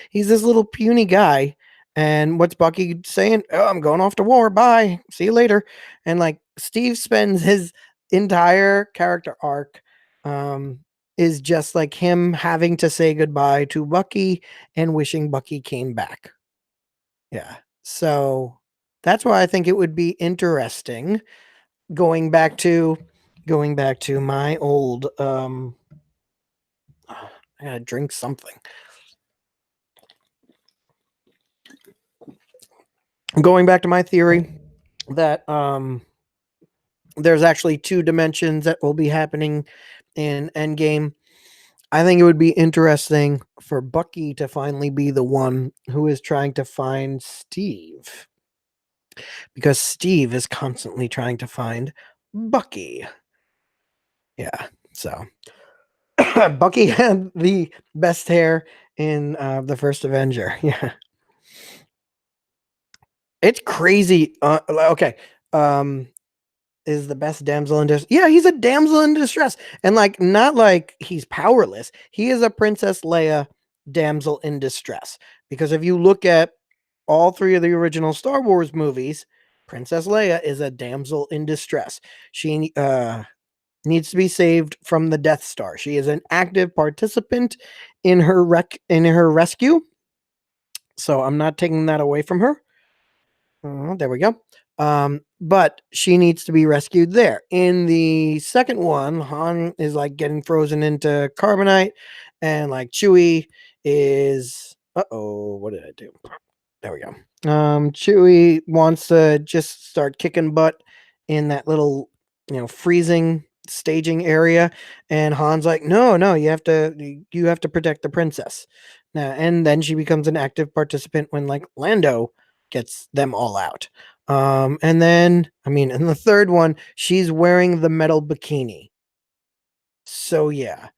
he's this little puny guy, And what's Bucky saying? Oh, I'm going off to war. Bye. See you later. And like Steve spends his entire character arc um is just like him having to say goodbye to Bucky and wishing Bucky came back. Yeah. So that's why I think it would be interesting going back to my old I gotta drink something. Going back to my theory that there's actually two dimensions that will be happening in Endgame. I think it would be interesting for Bucky to finally be the one who is trying to find Steve, because Steve is constantly trying to find Bucky. Yeah, so Bucky had the best hair in the first Avenger. Yeah, it's crazy. Okay, um, is the best damsel in distress. Yeah, he's a damsel in distress. And like not like he's powerless. He is a Princess Leia damsel in distress. Because if you look at all three of the original Star Wars movies, Princess Leia is a damsel in distress. She needs to be saved from the Death Star. She is an active participant in her rescue. So I'm not taking that away from her. There we go. But she needs to be rescued there. In the second one, Han is like getting frozen into carbonite, and like Chewie is. What did I do? There we go. Chewie wants to just start kicking butt in that little, freezing staging area, and Han's like, "No, no, you have to protect the princess." Now, and then she becomes an active participant when like Lando gets them all out. And then, I mean, in the third one, she's wearing the metal bikini. So yeah,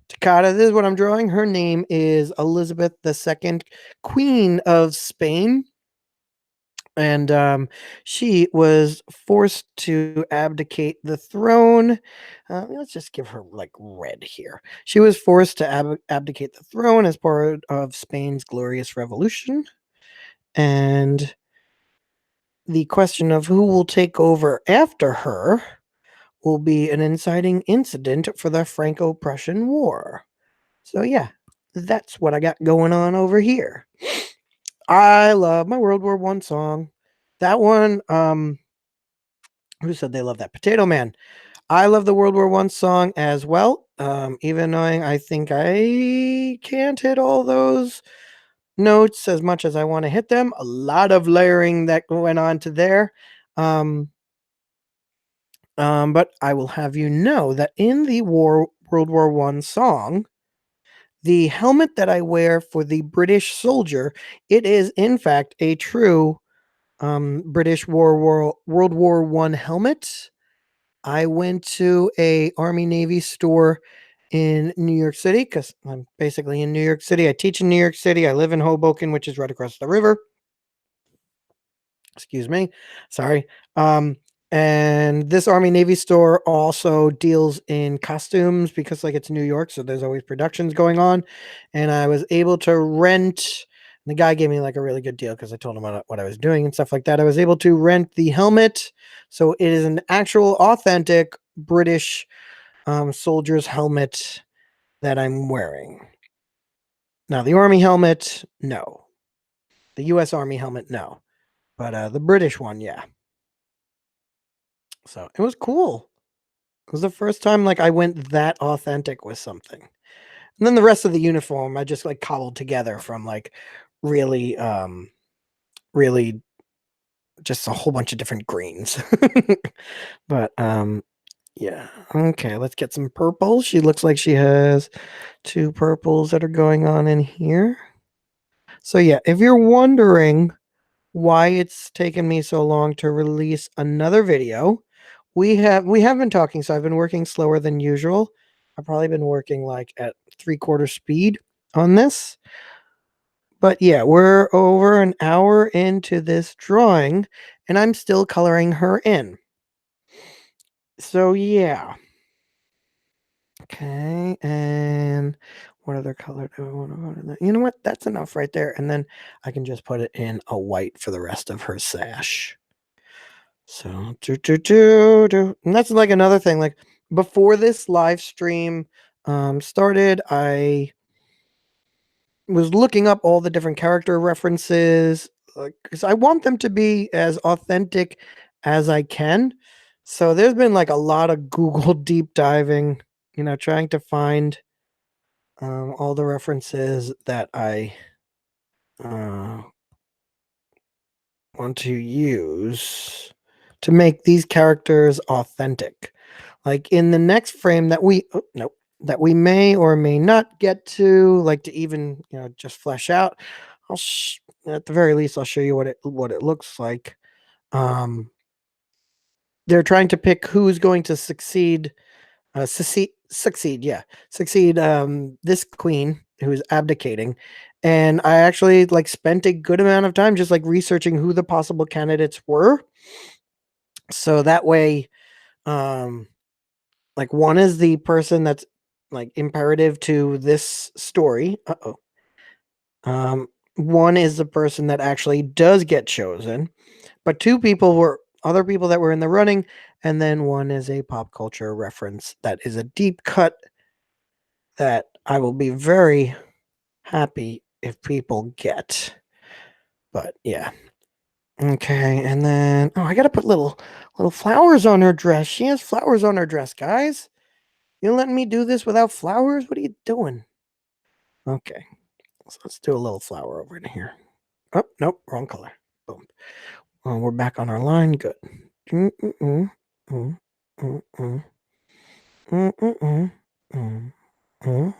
Takata, this is what I'm drawing. Her name is Elizabeth II, Queen of Spain, and she was forced to abdicate the throne. Let's just give her like red here. She was forced to abdicate the throne as part of Spain's glorious revolution, and the question of who will take over after her will be an inciting incident for the Franco-Prussian War. So yeah, that's what I got going on over here. I love my World War One song. That one, who said they love that? Potato Man. I love the World War One song as well. Even knowing I think I can't hit all those notes as much as I want to hit them. A lot of layering that went on to there. Um, but I will have you know that in the World War One song, the helmet that I wear for the British soldier, it is in fact a true British World War One helmet. I went to a Army Navy store in New York City because I'm basically in New York City. I teach in New York City. I live in Hoboken, which is right across the river. Excuse me. Sorry. Um, and this Army Navy store also deals in costumes because like it's New York, so there's always productions going on. And I was able to rent. The guy gave me like a really good deal because I told him what I was doing and stuff like that. I was able to rent the helmet, so it is an actual, authentic British soldier's helmet that I'm wearing. Now the Army helmet, no. The U.S. Army helmet, no. But the British one, yeah. So it was cool. It was the first time like I went that authentic with something. And then the rest of the uniform I just like cobbled together from like really really just a whole bunch of different greens. But yeah. Okay, let's get some purple. She looks like she has two purples that are going on in here. So yeah, if you're wondering why it's taken me so long to release another video, we have been talking, so I've been working slower than usual. I've probably been working like at 3/4 speed on this. But yeah, we're over an hour into this drawing and I'm still coloring her in. So yeah. Okay, and what other color do I want to put in there? You know what? That's enough right there. And then I can just put it in a white for the rest of her sash. So, and that's like another thing. Like before this live stream started, I was looking up all the different character references because I want them to be as authentic as I can. So there's been like a lot of Google deep diving, trying to find all the references that I uh, want to use to make these characters authentic. Like in the next frame that that we may or may not get to, like to even just flesh out. At the very least, I'll show you what it looks like. They're trying to pick who's going to succeed. Succeed. This queen who is abdicating, and I actually like spent a good amount of time just like researching who the possible candidates were. So that way, um, like one is the person that's like imperative to this story. One is the person that actually does get chosen, but two people were other people that were in the running, and then one is a pop culture reference that is a deep cut that I will be very happy if people get. But yeah. Okay, and then I gotta put little flowers on her dress. She has flowers on her dress, guys. You letting me do this without flowers? What are you doing? Okay, so let's do a little flower over in here. Oh, nope, wrong color. Boom. We're back on our line. Good. Mm, mm, mm, mm, mm, mm, mm, mm, mm, mm.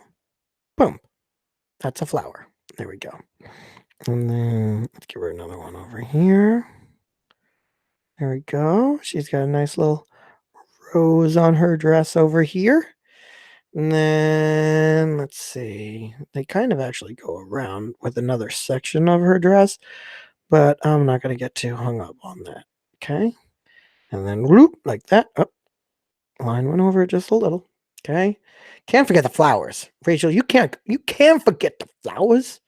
Boom. That's a flower. There we go. And then let's give her another one over here. There we go. She's got a nice little rose on her dress over here. And then let's see. They kind of actually go around with another section of her dress, but I'm not going to get too hung up on that. Okay. And then whoop, like that. Oh, line went over just a little. Okay. Can't forget the flowers. Rachel, you can't forget the flowers.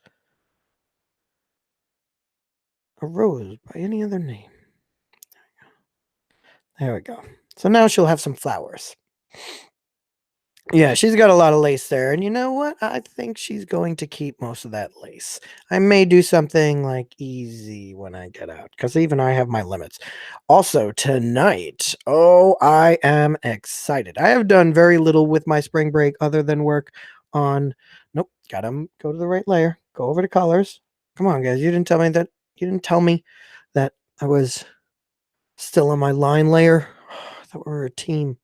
A rose by any other name. There we go. So now she'll have some flowers. Yeah, she's got a lot of lace there. And you know what? I think she's going to keep most of that lace. I may do something like easy when I get out because even I have my limits. Also, tonight, I am excited. I have done very little with my spring break other than work on. Nope, gotta go to the right layer. Go over to colors. Come on, guys. You didn't tell me that I was still on my line layer. I thought we were a team.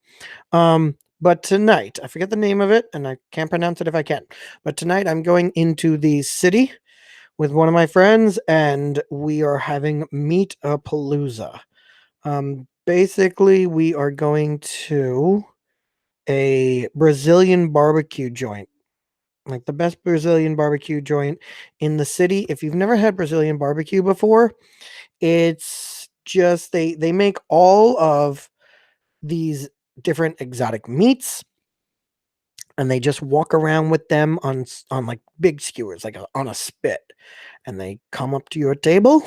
But tonight, I forget the name of it, and I can't pronounce it if I can. But tonight, I'm going into the city with one of my friends, and we are having Meet a Palooza. Basically, we are going to a Brazilian barbecue joint, like the best Brazilian barbecue joint in the city. If you've never had Brazilian barbecue before, it's just they make all of these different exotic meats and they just walk around with them on like big skewers, like on a spit, and they come up to your table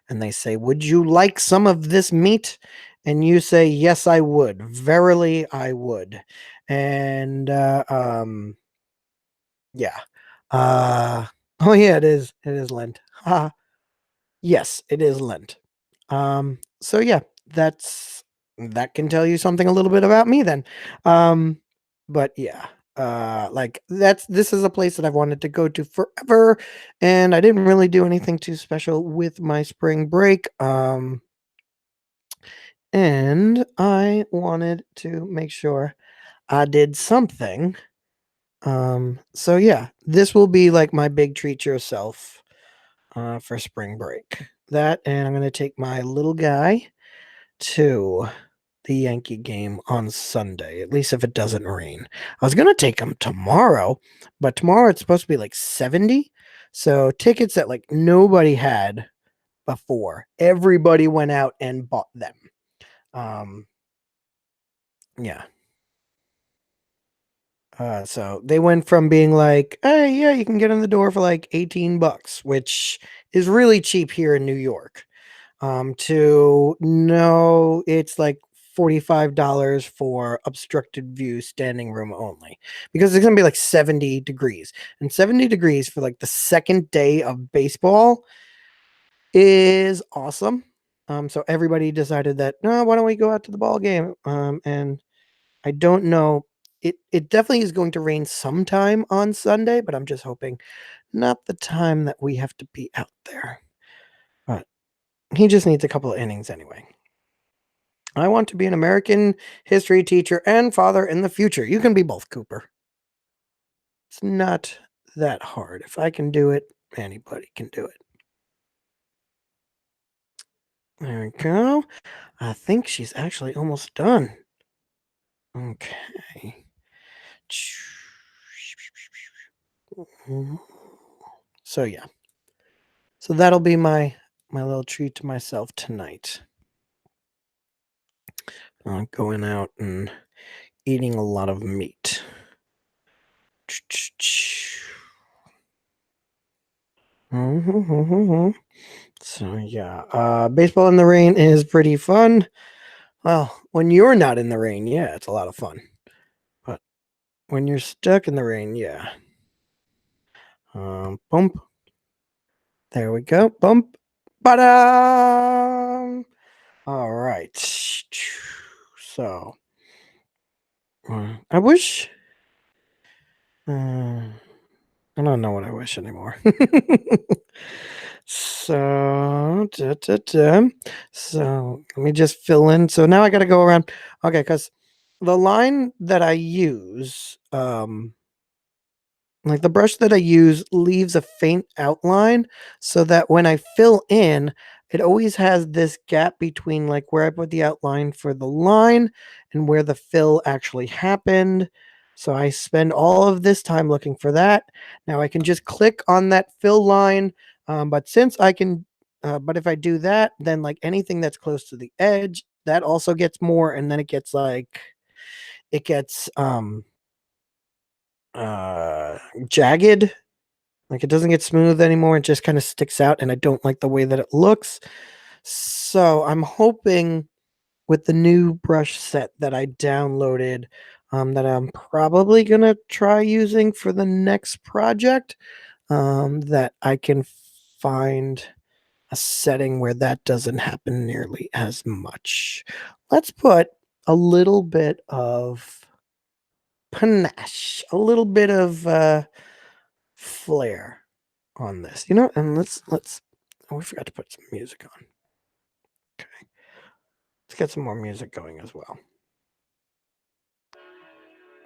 and they say, "Would you like some of this meat?" And you say, "Yes, I would. Verily, I would." And yeah, uh, oh yeah, it is. It is Lent. Yes, it is Lent. So yeah, that can tell you something a little bit about me then. Um, but yeah, like this is a place that I've wanted to go to forever, and I didn't really do anything too special with my spring break. And I wanted to make sure I did something. So yeah, this will be like my big treat yourself for spring break. That, and I'm going to take my little guy to the Yankee game on Sunday, at least if it doesn't rain. I was going to take him tomorrow, but tomorrow it's supposed to be like 70. So tickets that like nobody had before, everybody went out and bought them. Um, yeah. So they went from being like, hey, yeah, you can get in the door for like $18, which is really cheap here in New York, to no, it's like $45 for obstructed view standing room only because it's going to be like 70 degrees, and 70 degrees for like the second day of baseball is awesome. So everybody decided that, no, why don't we go out to the ball game? And I don't know. It definitely is going to rain sometime on Sunday, but I'm just hoping not the time that we have to be out there. But he just needs a couple of innings anyway. I want to be an American history teacher and father in the future. You can be both, Cooper. It's not that hard. If I can do it, anybody can do it. There we go. I think she's actually almost done. Okay. So yeah. So that'll be my little treat to myself tonight. Going out and eating a lot of meat. So yeah, baseball in the rain is pretty fun. Well, when you're not in the rain, yeah, it's a lot of fun. But when you're stuck in the rain, yeah. Bump. There we go. Bump. Ba-da! All right. So, I wish. I don't know what I wish anymore. So, so let me just fill in. So now I got to go around. Okay, because the line that I use, like the brush that I use leaves a faint outline so that when I fill in, it always has this gap between like where I put the outline for the line and where the fill actually happened. So I spend all of this time looking for that. Now I can just click on that fill line. But since I can, but if I do that, then like anything that's close to the edge, that also gets more. And then it gets like, it gets, jagged, like it doesn't get smooth anymore. It just kind of sticks out, and I don't like the way that it looks. So I'm hoping with the new brush set that I downloaded, that I'm probably gonna try using for the next project, that I can find a setting where that doesn't happen nearly as much. Let's put a little bit of panache, a little bit of flair on this, and let's oh, we forgot to put some music on. Okay. Let's get some more music going as well.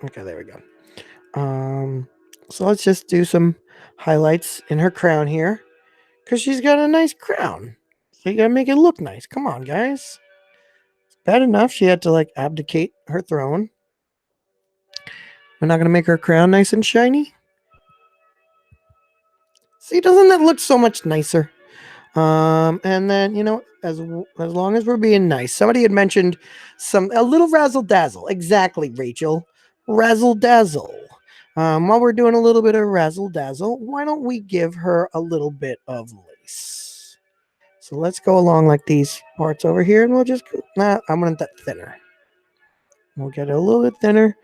Okay, there we go. So let's just do some highlights in her crown here. Cause she's got a nice crown. So you gotta make it look nice. Come on, guys. It's bad enough she had to like abdicate her throne. We're not gonna make her crown nice and shiny. See, doesn't that look so much nicer? And then as long as we're being nice, somebody had mentioned a little razzle dazzle. Exactly, Rachel, razzle dazzle. While we're doing a little bit of razzle dazzle, why don't we give her a little bit of lace? So let's go along like these parts over here, and we'll just I want that thinner. We'll get it a little bit thinner.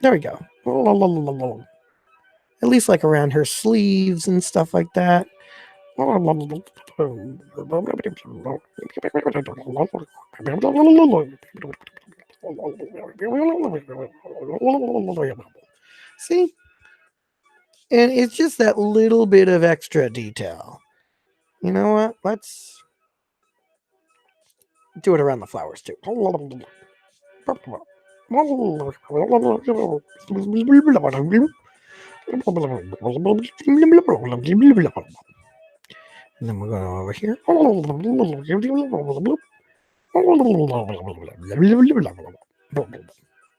There we go. At least like around her sleeves and stuff like that. See? And it's just that little bit of extra detail. You know what? Let's do it around the flowers too. And then we're going over here.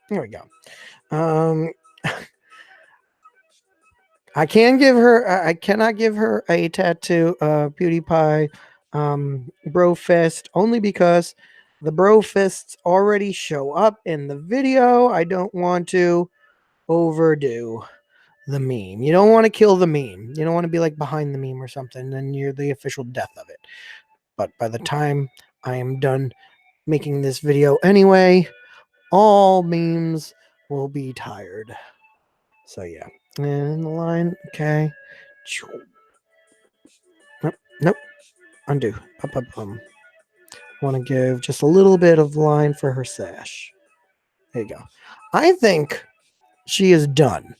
There we go. I cannot give her a tattoo of PewDiePie, Bro Fest, only because the bro fists already show up in the video. I don't want to overdo the meme. You don't want to kill the meme. You don't want to be like behind the meme or something, then you're the official death of it. But by the time I am done making this video anyway, all memes will be tired. So yeah. And the line, okay. Nope, nope. Undo. Up, up, want to give just a little bit of line for her sash. There you go. I think she is done.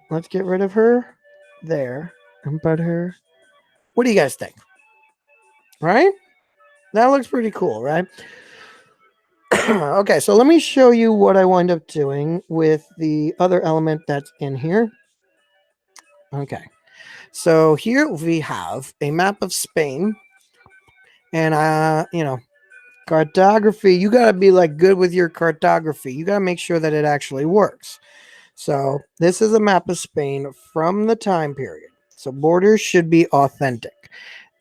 Let's get rid of her there and put her. What do you guys think? Right? That looks pretty cool, right? Okay, so let me show you what I wind up doing with the other element that's in here. Okay, so here we have a map of Spain, and cartography. You gotta be like good with your cartography. You gotta make sure that it actually works. So this is a map of Spain from the time period. So borders should be authentic.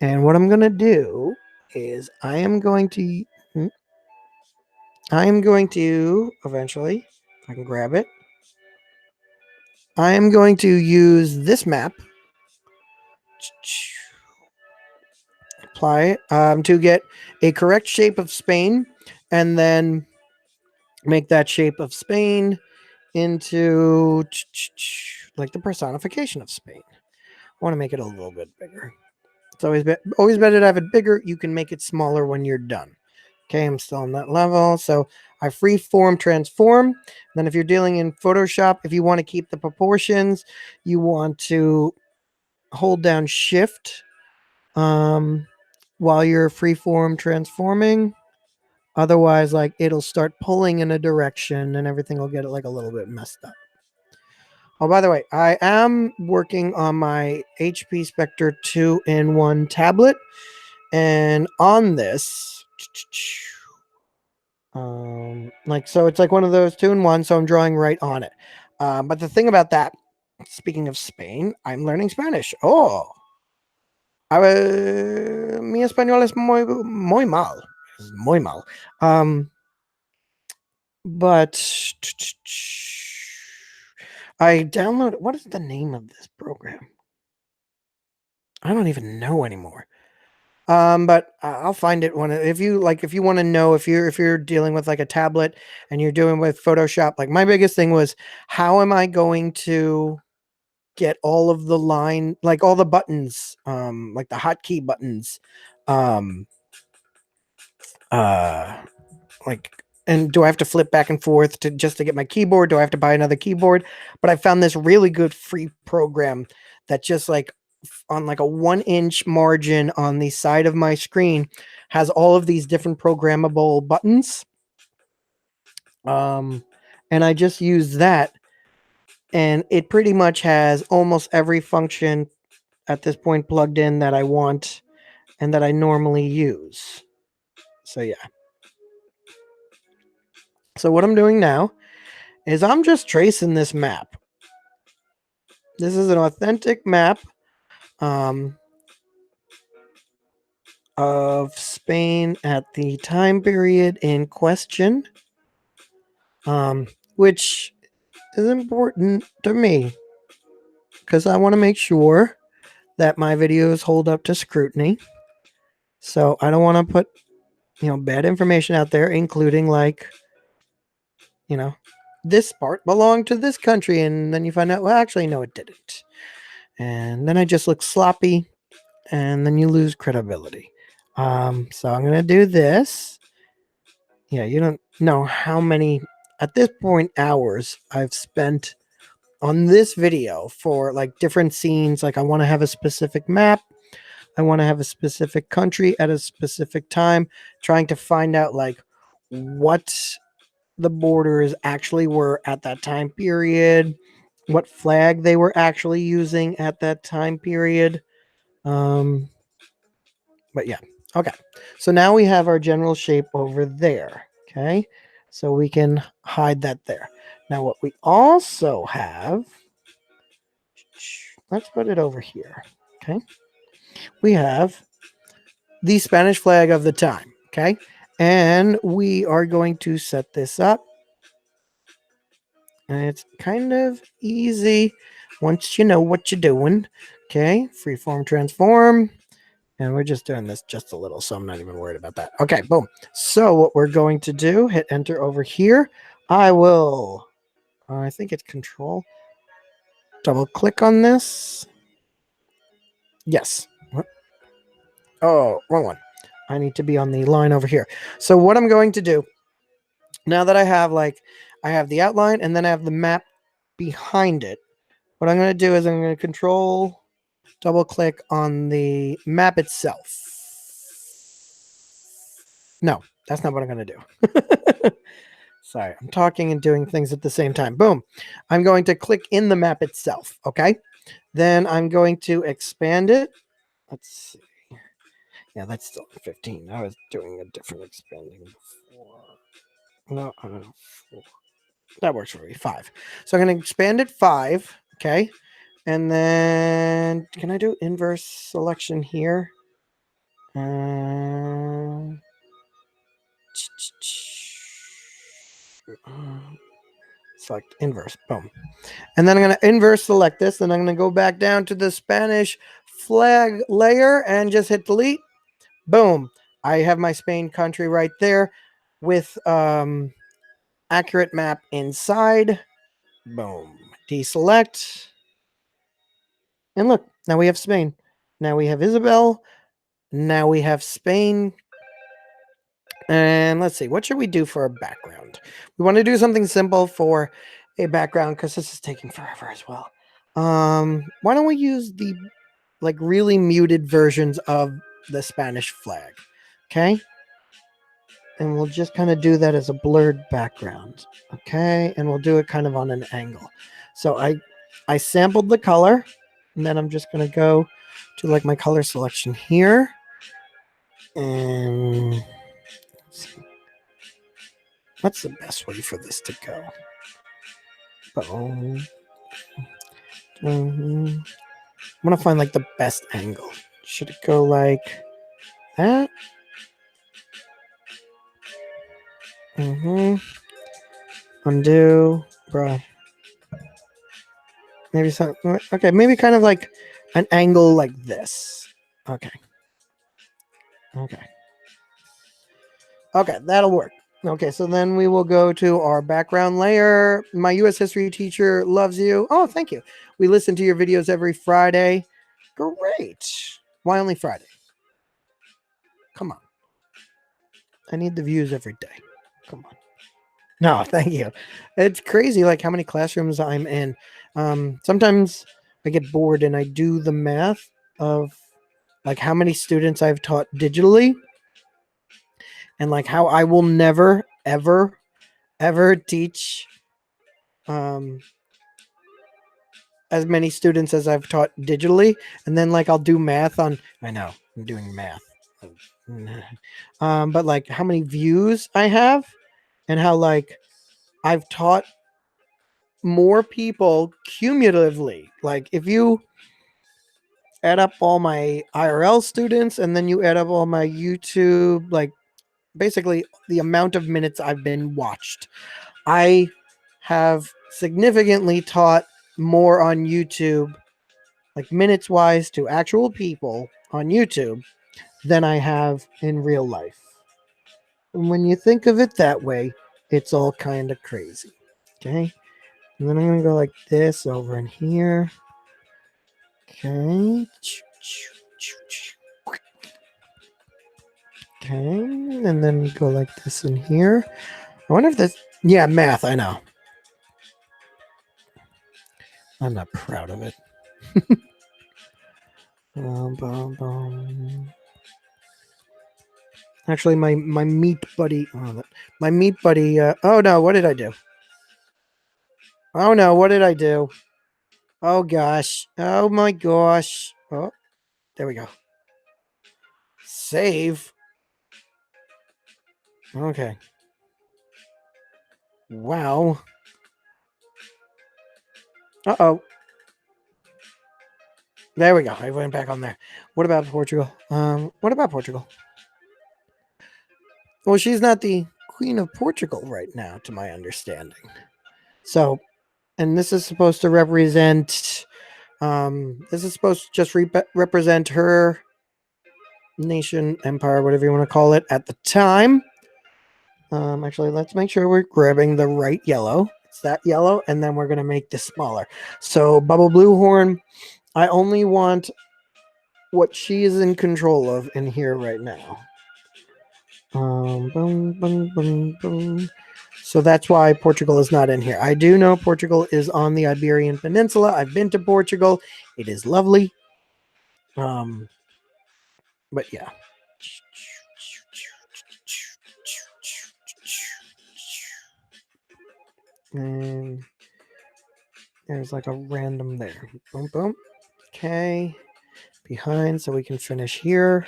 And what I'm gonna do is I am going to eventually, if I can grab it, I am going to use this map, apply it to get a correct shape of Spain, and then make that shape of Spain into like the personification of Spain. I want to make it a little bit bigger. It's always better to have it bigger. You can make it smaller when you're done. Okay, I'm still on that level. So I freeform transform. Then if you're dealing in Photoshop, if you want to keep the proportions, you want to hold down shift while you're freeform transforming. Otherwise, like it'll start pulling in a direction and everything will get like a little bit messed up. Oh, by the way, I am working on my HP Spectre 2-in-1 tablet. And on this, so it's like one of those 2-in-1, so I'm drawing right on it. But the thing about that, speaking of Spain, I'm learning Spanish. Oh, mi español es muy mal. Es muy mal. But I downloaded. What is the name of this program? I don't even know anymore. But I'll find it if you want to know if you're dealing with like a tablet and you're doing with Photoshop. Like my biggest thing was, how am I going to get all of the line, like all the buttons, like the hotkey buttons, like, and do I have to flip back and forth to get my keyboard? Do I have to buy another keyboard? But I found this really good free program that just like on like a 1-inch margin on the side of my screen has all of these different programmable buttons. And I just use that, and it pretty much has almost every function at this point plugged in that I want and that I normally use. So yeah. So what I'm doing now is I'm just tracing this map. This is an authentic map of Spain at the time period in question, which is important to me because I want to make sure that my videos hold up to scrutiny. So I don't want to put, bad information out there, including like, this part belonged to this country, and then you find out, well, actually, no, it didn't. And then I just look sloppy, and then you lose credibility. So I'm gonna do this. Yeah, you don't know how many, at this point, hours I've spent on this video for like different scenes. Like I want to have a specific map. I want to have a specific country at a specific time, trying to find out like what the borders actually were at that time period, what flag they were actually using at that time period. But yeah, okay. So now we have our general shape over there. Okay, so we can hide that there. Now what we also have, let's put it over here. Okay, we have the Spanish flag of the time. Okay, And we are going to set this up. And it's kind of easy once you know what you're doing. Okay, freeform transform. And we're just doing this just a little, so I'm not even worried about that. Okay, boom. So what we're going to do, hit enter over here. I will, I think it's control. Double click on this. Yes. What? Oh, wrong one. I need to be on the line over here. So what I'm going to do, now that I have I have the outline and then I have the map behind it. What I'm going to do is I'm going to control double click on the map itself. No, that's not what I'm going to do. Sorry, I'm talking and doing things at the same time. Boom. I'm going to click in the map itself. Okay. Then I'm going to expand it. Let's see. Yeah, that's still 15. I was doing a different expanding before. No, four. That works for me. 5. So I'm going to expand it 5. Okay. And then can I do inverse selection here? Select inverse. Boom. And then I'm going to inverse select this. And I'm going to go back down to the Spanish flag layer and just hit delete. Boom. I have my Spain country right there with accurate map inside. Boom. Deselect. And look, now we have Spain. Now we have Isabel. Now we have Spain. And let's see, what should we do for a background? We want to do something simple for a background because this is taking forever as well. Why don't we use the really muted versions of the Spanish flag? Okay. And we'll just kind of do that as a blurred background. Okay. And we'll do it kind of on an angle. So I sampled the color, and then I'm just going to go to my color selection here. And let's see. What's the best way for this to go? Boom. I'm going to find the best angle. Should it go like that? Undo. Bruh. Maybe so. Okay, maybe kind of like an angle like this. Okay. Okay, that'll work. Okay, so then we will go to our background layer. My U.S. history teacher loves you. Oh, thank you. We listen to your videos every Friday. Great. Why only Friday? Come on. I need the views every day. Come on. No, thank you. It's crazy how many classrooms I'm in. Sometimes I get bored and I do the math of how many students I've taught digitally and how I will never ever teach as many students as I've taught digitally, and then I'll do math on. I know I'm doing math, but how many views I have, and how I've taught more people cumulatively. If you add up all my IRL students and then you add up all my YouTube, basically the amount of minutes I've been watched, I have significantly taught more on YouTube, minutes wise to actual people on YouTube, than I have in real life. And when you think of it that way, it's all kind of crazy. Okay. And then I'm going to go like this over in here. Okay. Okay. And then we go like this in here. I wonder if that's. Yeah, math. I know. I'm not proud of it. Actually, my meat buddy. My meat buddy. Oh no! What did I do? Oh no! What did I do? Oh gosh! Oh my gosh! Oh, there we go. Save. Okay. Wow. Uh-oh. There we go. I went back on there. What about Portugal? What about Portugal? Well, she's not the Queen of Portugal right now, to my understanding. So, and this is supposed to represent. This is supposed to just represent her nation, empire, whatever you want to call it, at the time. Actually, let's make sure we're grabbing the right yellow. It's that yellow, and then we're going to make this smaller. So, Bubble Blue Horn, I only want what she is in control of in here right now. Boom, boom, boom, boom. So that's why Portugal is not in here. I do know Portugal is on the Iberian Peninsula. I've been to Portugal. It is lovely. But yeah. And there's like a random there. Boom, boom. Okay. Behind, so we can finish here.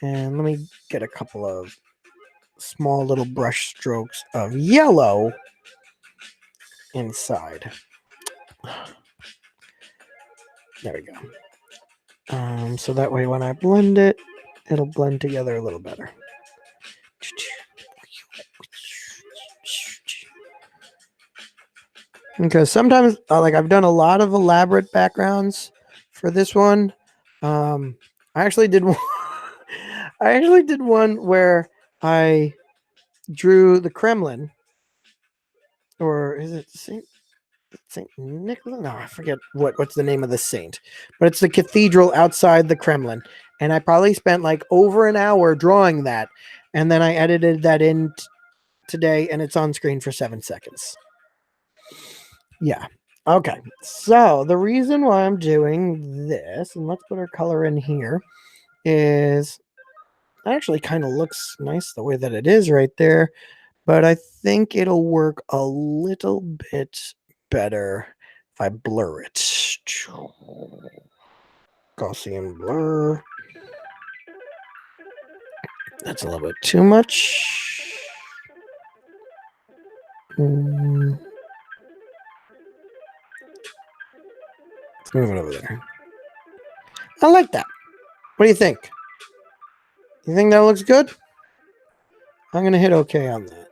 And let me get a couple of small little brush strokes of yellow inside. There we go. So that way when I blend it, it'll blend together a little better. Because sometimes, like I've done a lot of elaborate backgrounds for this one. I actually did one. I actually did one where I drew the Kremlin, or is it Saint Nicholas? No, I forget what's the name of the saint, but it's the cathedral outside the Kremlin, and I probably spent like over an hour drawing that, and then I edited that in today, and it's on screen for 7 seconds. Yeah. Okay. So the reason why I'm doing this, and let's put our color in here, is it actually kind of looks nice the way that it is right there, but I think it'll work a little bit better if I blur it. Gaussian blur. That's a little bit too much. Let's move it over there. I like that. What do you think? You think that looks good? I'm going to hit OK on that.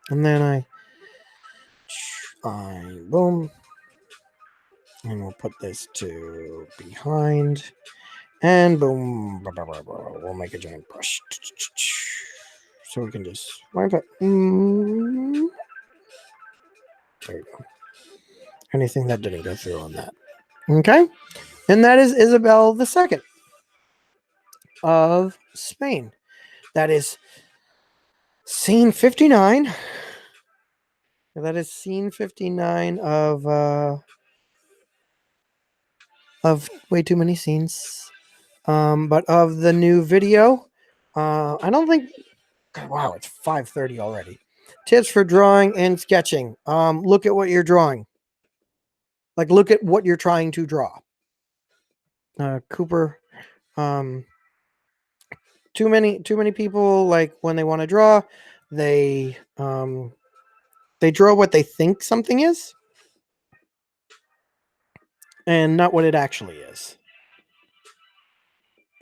And then I boom. And we'll put this to behind. And boom. We'll make a giant brush. So we can just wipe it. There we go. Anything that didn't go through on that. Okay. And that is Isabel II of Spain. That is scene 59. That is scene 59 of way too many scenes. But of the new video. I don't think. Wow, it's 5:30 already. Tips for drawing and sketching. Look at what you're drawing. Like, look at what you're trying to draw. Cooper. Too many people, like, when they want to draw, they draw what they think something is, and not what it actually is.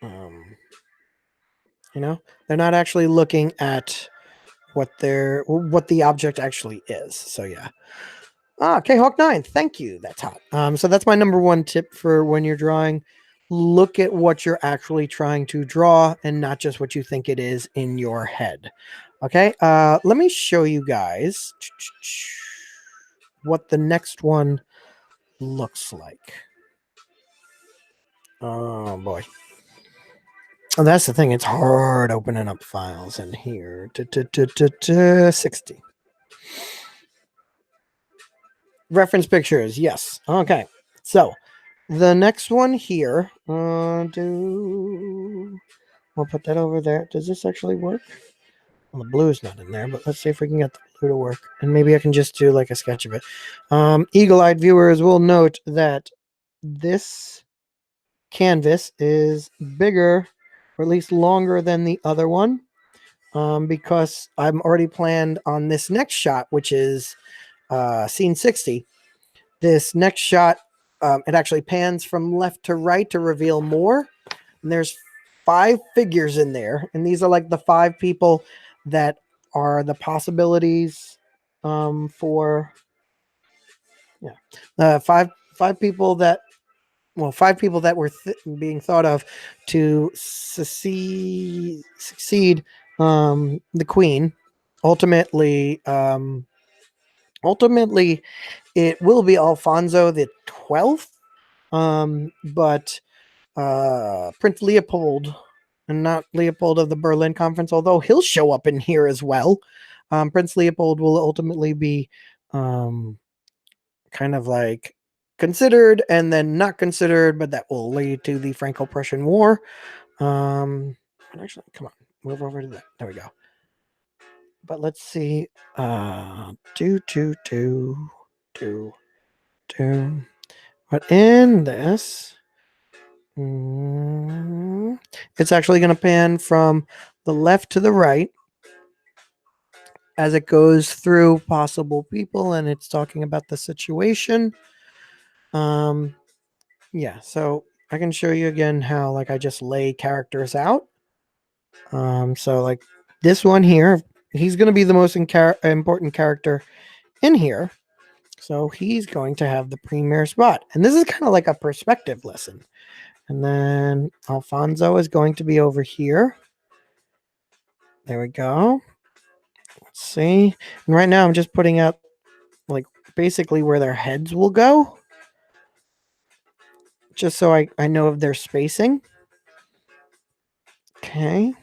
You know, they're not actually looking at what the object actually is. So yeah. K-Hawk9, thank you. That's hot. So that's my number one tip for when you're drawing. Look at what you're actually trying to draw and not just what you think it is in your head. Okay, let me show you guys what the next one looks like. Oh boy. Oh, that's the thing. It's hard opening up files in here. 60. Reference pictures. Yes. Okay. So the next one here. We'll put that over there. Does this actually work? Well, the blue's not in there, but let's see if we can get the blue to work. And maybe I can just do like a sketch of it. Eagle-eyed viewers will note that this canvas is bigger, or at least longer than the other one, because I'm already planned on this next shot, which is scene 60. This next shot, it actually pans from left to right to reveal more. And there's 5 figures in there, and these are like the 5 people that are the possibilities for yeah, 5 people that well 5 people that were being thought of to succeed the queen. Ultimately it will be Alfonso the 12th, but Prince Leopold, and not Leopold of the Berlin Conference, although he'll show up in here as well. Prince Leopold will ultimately be kind of like considered and then not considered, but that will lead to the Franco-Prussian War. Actually, come on, move over to that. There we go. But let's see. Do. But in this, it's actually going to pan from the left to the right as it goes through possible people, and it's talking about the situation. Yeah, so I can show you again how like I just lay characters out. So like this one here, he's going to be the most important character in here. So he's going to have the premier spot. And this is kind of like a perspective lesson. And then Alfonso is going to be over here. There we go. Let's see. And right now I'm just putting out like basically where their heads will go. Just so I know of their spacing. Okay.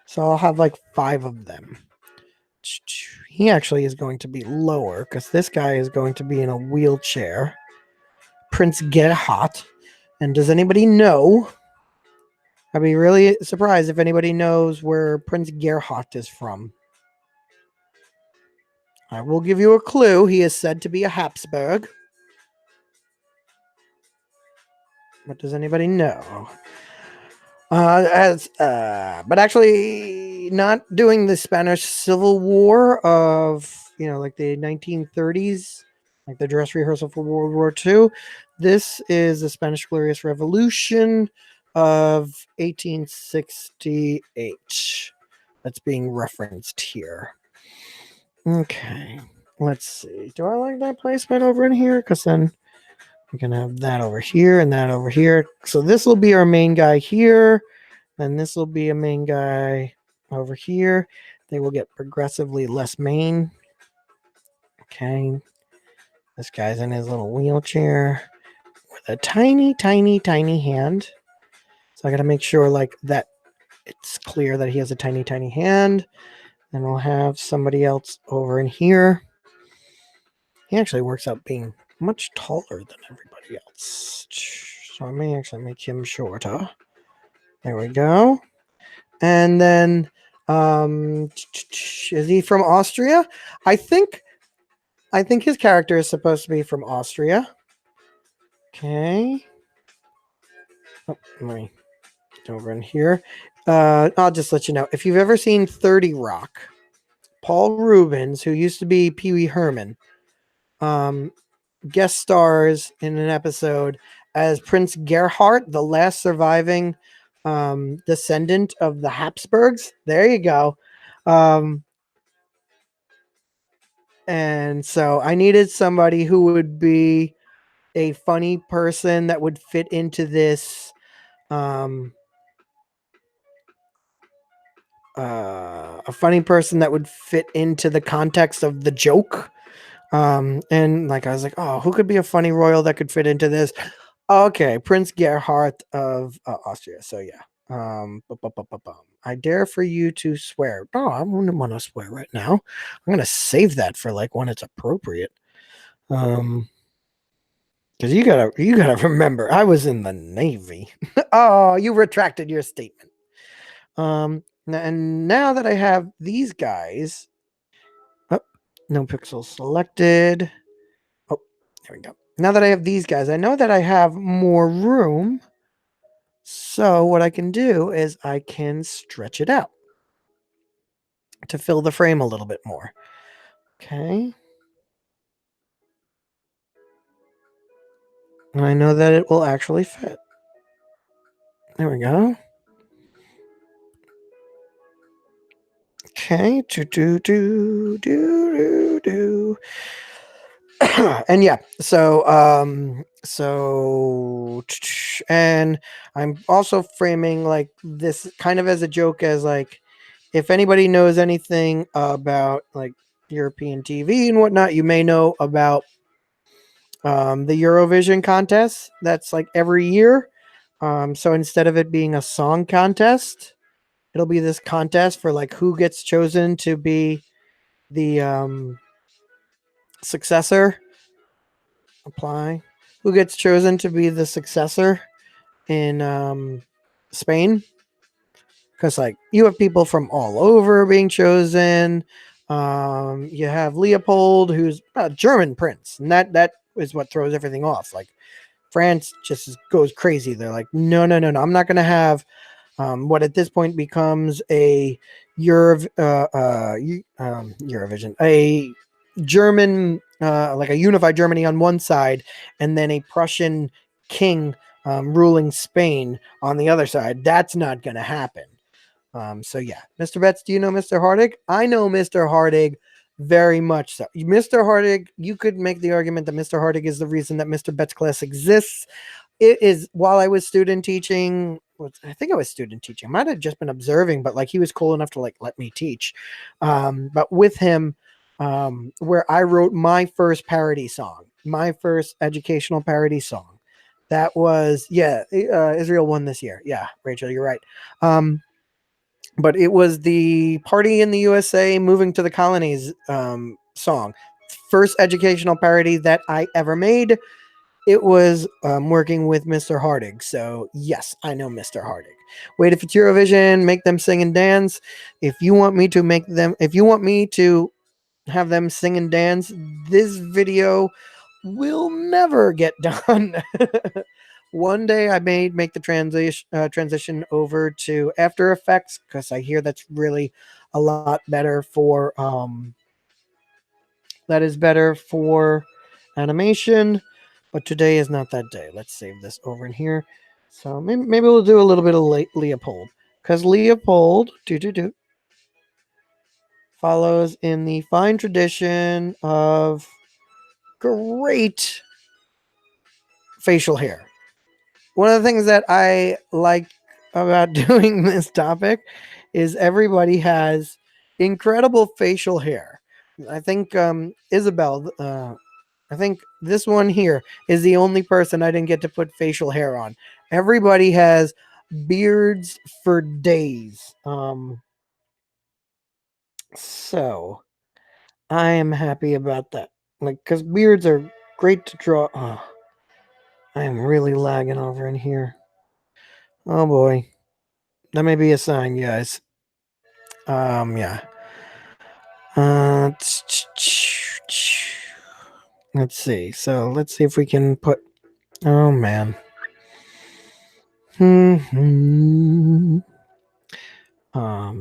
So I'll have like 5 of them. He actually is going to be lower because this guy is going to be in a wheelchair. Prince Gerhard. And does anybody know? I'd be really surprised if anybody knows where Prince Gerhard is from. I will give you a clue. He is said to be a Habsburg. But does anybody know? But actually not doing the Spanish Civil War of, like the 1930s, like the dress rehearsal for World War II. This is the Spanish Glorious Revolution of 1868 that's being referenced here. Okay, let's see. Do I like that placement over in here? Because then we can have that over here and that over here. So this will be our main guy here. Then this will be a main guy over here. They will get progressively less main. Okay. This guy's in his little wheelchair with a tiny, tiny, tiny hand. So I got to make sure like that it's clear that he has a tiny, tiny hand. Then we'll have somebody else over in here. He actually works out being much taller than everybody else. So I may actually make him shorter. There we go. And then is he from Austria? I think his character is supposed to be from Austria. Okay. Oh, let me get over in here. I'll just let you know. If you've ever seen 30 Rock, Paul Rubens, who used to be Pee Wee Herman, guest stars in an episode as Prince Gerhard, the last surviving descendant of the Habsburgs. There you go. And so I needed somebody who would be a funny person that would fit into this a funny person that would fit into the context of the joke. And like I was like, oh, who could be a funny royal that could fit into this? Okay, Prince Gerhard of Austria. So yeah. I dare for you to swear. No, I wouldn't want to swear right now. I'm gonna save that for like when it's appropriate. Because you gotta remember, I was in the Navy. Oh, you retracted your statement. And now that I have these guys, oh, no pixels selected. Oh, there we go. Now that I have these guys, I know that I have more room. So what I can do is I can stretch it out to fill the frame a little bit more. Okay. And I know that it will actually fit. There we go. Okay. Do. And yeah, and I'm also framing like this kind of as a joke, as like, if anybody knows anything about like European TV and whatnot, you may know about the Eurovision contest that's like every year. So instead of it being a song contest, it'll be this contest for like who gets chosen to be the successor. Apply. Who gets chosen to be the successor in Spain? Because like you have people from all over being chosen. You have Leopold, who's a German prince, and that is what throws everything off. Like France just goes crazy. They're like, no, no, no, no. I'm not going to have what at this point becomes a Eurovision, a German, like a unified Germany on one side, and then a Prussian king ruling Spain on the other side. That's not going to happen. So yeah, Mr. Betts, do you know Mr. Hardig? I know Mr. Hardig very much so. Mr. Hardig, you could make the argument that Mr. Hardig is the reason that Mr. Betts class exists. It is, while I was student teaching, I think I was student teaching. I might have just been observing, but like he was cool enough to like let me teach. But with him, where I wrote my first parody song, my first educational parody song. That was, yeah, Israel won this year. Yeah, Rachel, you're right. But it was the Party in the USA Moving to the Colonies song. First educational parody that I ever made. It was working with Mr. Hardig. So, yes, I know Mr. Hardig. Wait, if it's Eurovision, make them sing and dance. If you want me to have them sing and dance, this video will never get done. One day I may make the transition over to After Effects, because I hear that's really a lot better for that is better for animation. But today is not that day. Let's save this over in here. So maybe we'll do a little bit of Leopold, because Leopold follows in the fine tradition of great facial hair. One of the things that I like about doing this topic is everybody has incredible facial hair. I think Isabel, I think this one here is the only person I didn't get to put facial hair on. Everybody has beards for days. So I am happy about that. Like, because beards are great to draw. Oh, I am really lagging over in here. Oh boy. That may be a sign, guys. Yeah. Uh, let's see. So let's see if we can put. Oh man.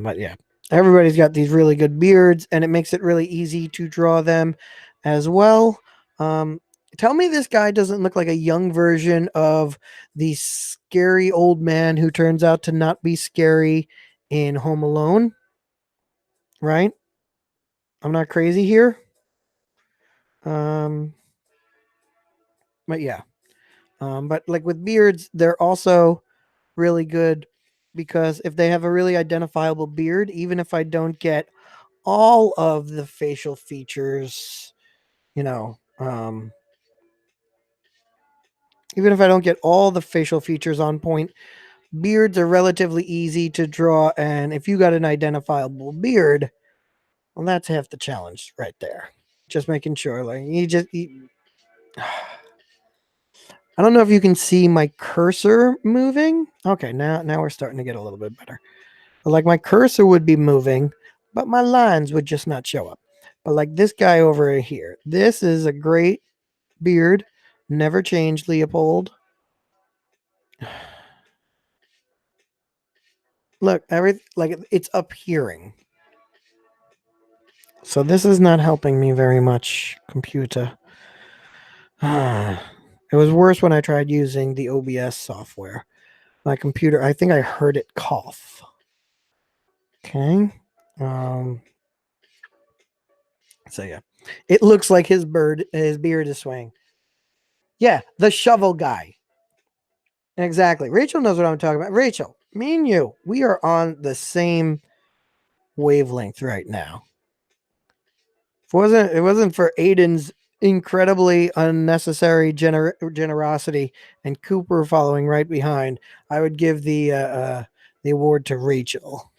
But yeah, everybody's got these really good beards, and it makes it really easy to draw them as well. Tell me this guy doesn't look like a young version of the scary old man who turns out to not be scary in Home Alone, right? I'm not crazy here. Um, but yeah. But like with beards, they're also really good because if they have a really identifiable beard, even if I don't get all of the facial features, you know, even if I don't get all the facial features on point, beards are relatively easy to draw. And if you got an identifiable beard, well, that's half the challenge right there. Just making sure, like, I don't know if you can see my cursor moving. Okay, now we're starting to get a little bit better. But like my cursor would be moving, but my lines would just not show up. But like this guy over here, this is a great beard. Never changed, Leopold. Look, it's appearing. So this is not helping me very much, computer. It was worse when I tried using the OBS software. my computer. I think I heard it cough. Okay. So yeah, it looks like his beard is swaying. Yeah, the shovel guy. Exactly. Rachel knows what I'm talking about. Rachel, me and you, we are on the same wavelength right now. If it wasn't for Aiden's incredibly unnecessary generosity and Cooper following right behind, I would give the award to Rachel.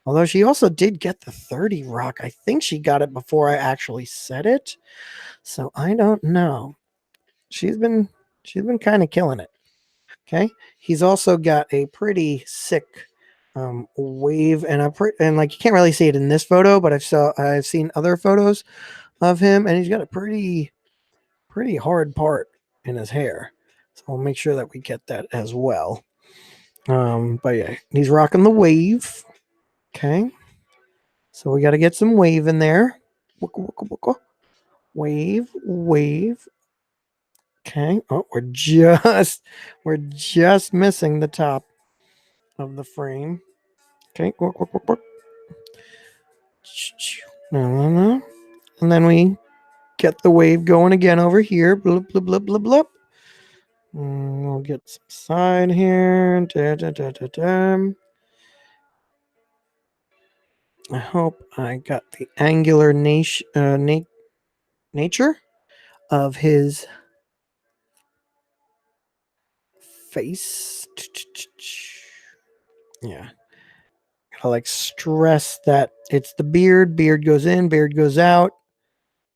Although she also did get the 30 rock. I think she got it before I actually said it. So I don't know. She's been kind of killing it. Okay. He's also got a pretty sick wave and like you can't really see it in this photo, but I've seen other photos of him and he's got a pretty hard part in his hair. So we'll make sure that we get that as well. But yeah, he's rocking the wave. Okay. So we got to get some wave in there. Wave, wave. Okay. Oh, we're just missing the top of the frame. Okay. No. And then we get the wave going again over here. Bloop, bloop, bloop, bloop, bloop. We'll get some side here. I hope I got the angular nature of his face. Yeah. Gotta like stress that it's the beard. Beard goes in, beard goes out.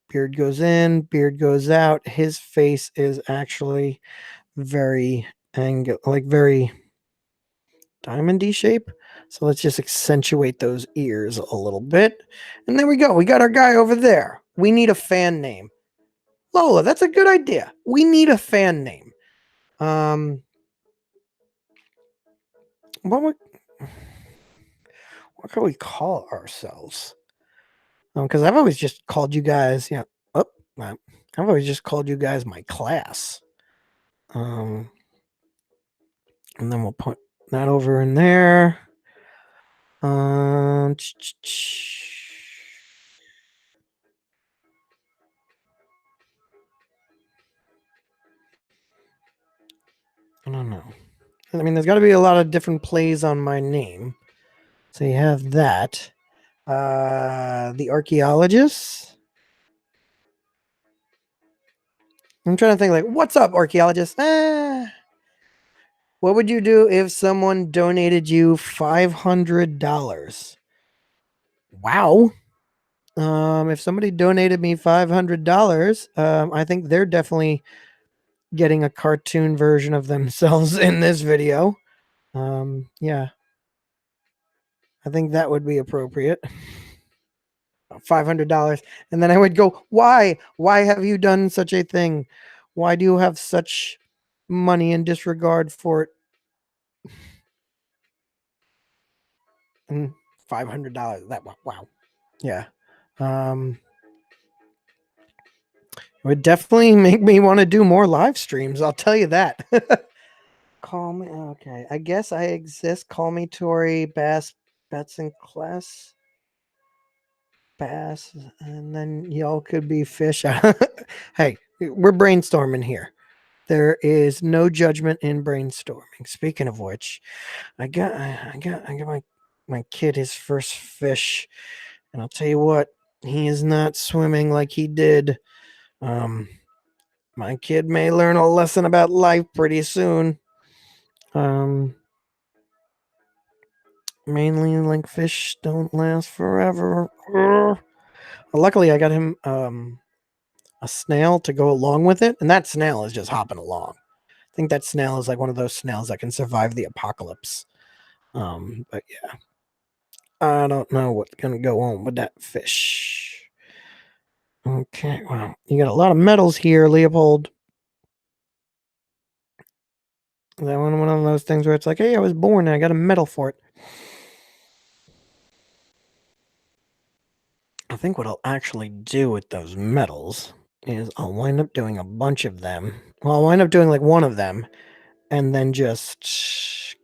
Beard goes in, beard goes out. His face is actually very very diamondy shape. So let's just accentuate those ears a little bit. And there we go. We got our guy over there. We need a fan name. Lola, that's a good idea. We need a fan name. What can we call ourselves? Because I've always just called you guys, I've always just called you guys my class. And then we'll put that over in there. I don't know. I mean, there's got to be a lot of different plays on my name. So you have that. The archaeologist. I'm trying to think like, what's up, archaeologist? What would you do if someone donated you $500? Wow. If somebody donated me $500, I think they're definitely getting a cartoon version of themselves in this video. Yeah. I think that would be appropriate. $500. And then I would go, why? Why have you done such a thing? Why do you have such money in disregard for it? And $500. That wow. Yeah. It would definitely make me want to do more live streams. I'll tell you that. Call me. Okay. I guess I exist. Call me Tori Bass Betson class. Bass. And then y'all could be fish. Hey, we're brainstorming here. There is no judgment in brainstorming. Speaking of which, I got my kid his first fish, and I'll tell you what, he is not swimming like he did. My kid may learn a lesson about life pretty soon. Mainly like fish don't last forever. Luckily, I got him a snail to go along with it, and that snail is just hopping along. I think that snail is like one of those snails that can survive the apocalypse. But yeah, I don't know what's gonna go on with that fish. Okay, wow, you got a lot of metals here, Leopold. Is that one of those things where it's like, hey, I was born and I got a medal for it? I think what I'll actually do with those medals is I'll wind up doing a bunch of them. Well, I'll wind up doing like one of them and then just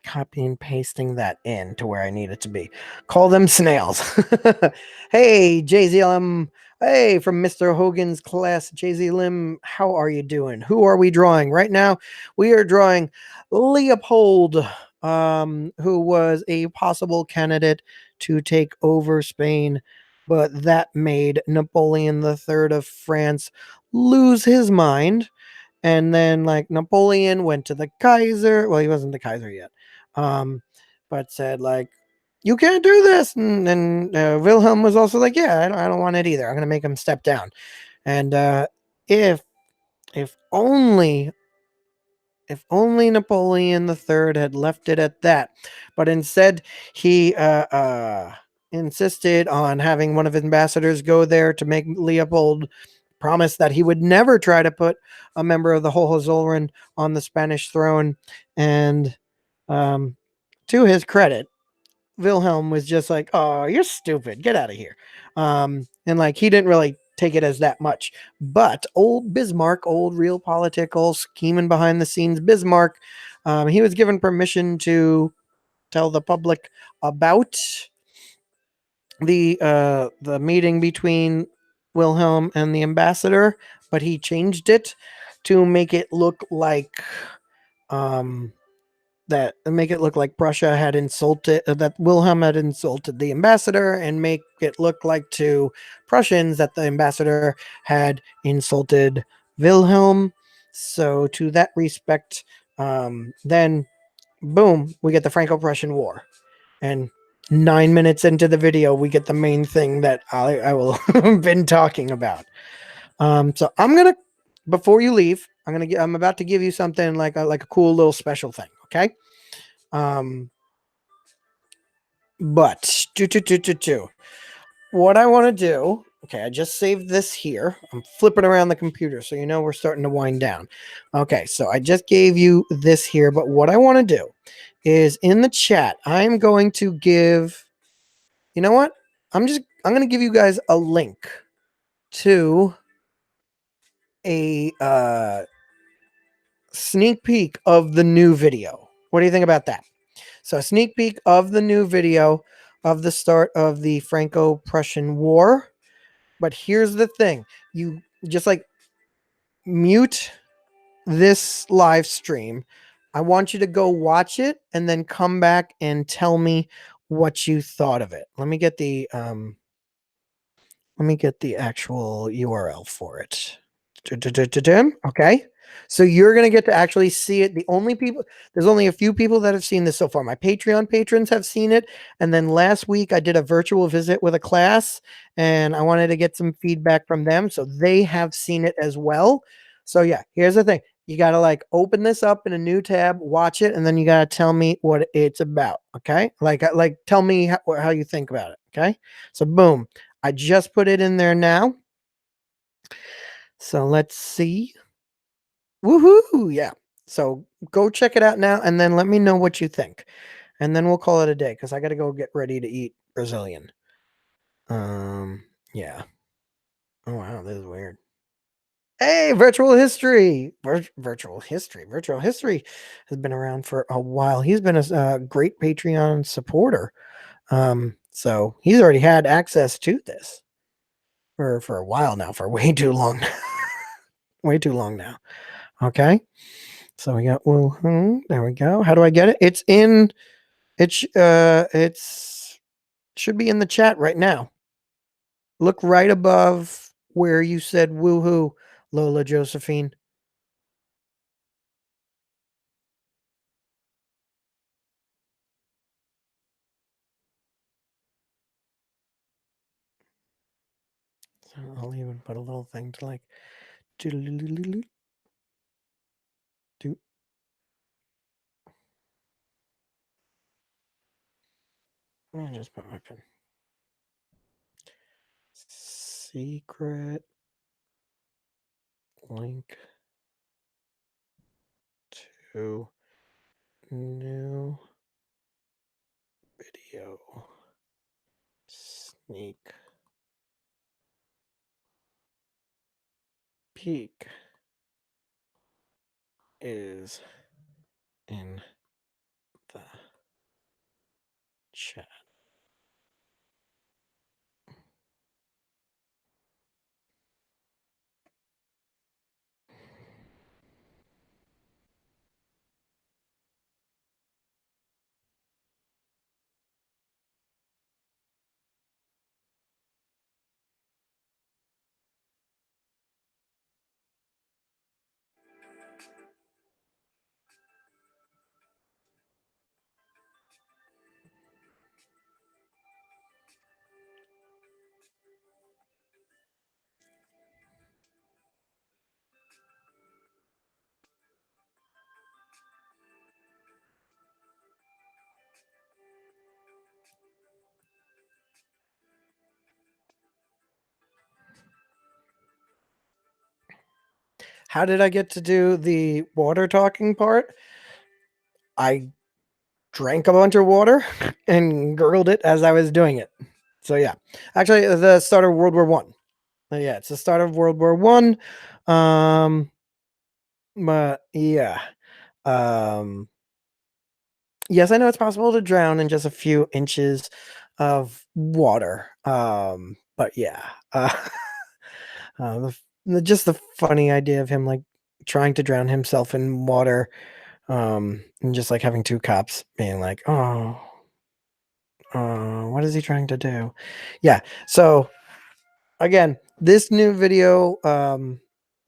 copy and pasting that in to where I need it to be. Call them snails. Hey, JZLM. Hey, from Mr. Hogan's class, JZ Lim, how are you doing? Who are we drawing? Right now, we are drawing Leopold, who was a possible candidate to take over Spain, but that made Napoleon III of France lose his mind. And then, like, Napoleon went to the Kaiser. Well, he wasn't the Kaiser yet, but said, like, you can't do this. And Wilhelm was also like, yeah, I don't want it either. I'm going to make him step down. And if if only if only Napoleon III had left it at that, but instead he insisted on having one of his ambassadors go there to make Leopold promise that he would never try to put a member of the Hohenzollern on the Spanish throne. And um, to his credit, Wilhelm was just like, "Oh, you're stupid. Get out of here." And like he didn't really take it as that much. But old Bismarck, old real political scheming behind the scenes Bismarck, he was given permission to tell the public about the meeting between Wilhelm and the ambassador, but he changed it to make it look like um Prussia had insulted that Wilhelm had insulted the ambassador, and make it look like to Prussians that the ambassador had insulted Wilhelm. So to that respect, then boom, we get the Franco-Prussian War, and 9 minutes into the video, we get the main thing that I will been talking about. So I'm gonna, before you leave, I'm about to give you something like a cool little special thing. Okay. Um, but what I want to do, okay, I just saved this here. I'm flipping around the computer, so you know we're starting to wind down. Okay, so I just gave you this here, but what I want to do is in the chat, I'm going to give, you know what? I'm going to give you guys a link to a sneak peek of the new video. What do you think about that? So a sneak peek of the new video of the start of the Franco-Prussian War. But here's the thing. You just like mute this live stream. I want you to go watch it and then come back and tell me what you thought of it. Let me get the actual URL for it. Okay. So you're going to get to actually see it. There's only a few people that have seen this so far. My Patreon patrons have seen it. And then last week I did a virtual visit with a class and I wanted to get some feedback from them. So they have seen it as well. So yeah, here's the thing. You got to like open this up in a new tab, watch it, and then you got to tell me what it's about. Okay. Like tell me how you think about it. Okay. So boom. I just put it in there now. So let's see. Woohoo! Yeah. So go check it out now and then let me know what you think. And then we'll call it a day because I got to go get ready to eat Brazilian. Yeah. Oh, wow. This is weird. Hey, virtual history. Virtual history. Virtual history has been around for a while. He's been a great Patreon supporter. So he's already had access to this for a while now, for way too long. Way too long now. Okay. So we got there we go. How do I get it? It's should be in the chat right now. Look right above where you said woohoo, Lola Josephine. So I'll even put a little thing to like do. I just put my pin. Secret link to new video sneak peek is in the chat. How did I get to do the water talking part? I drank a bunch of water and gurgled it as I was doing it. So yeah, actually, the start of World War One. Yeah, it's the start of World War One. But yeah, um, yes, I know it's possible to drown in just a few inches of water. But yeah, just the funny idea of him like trying to drown himself in water, and just like having two cops being like, "Oh, what is he trying to do?" Yeah. So again, this new video,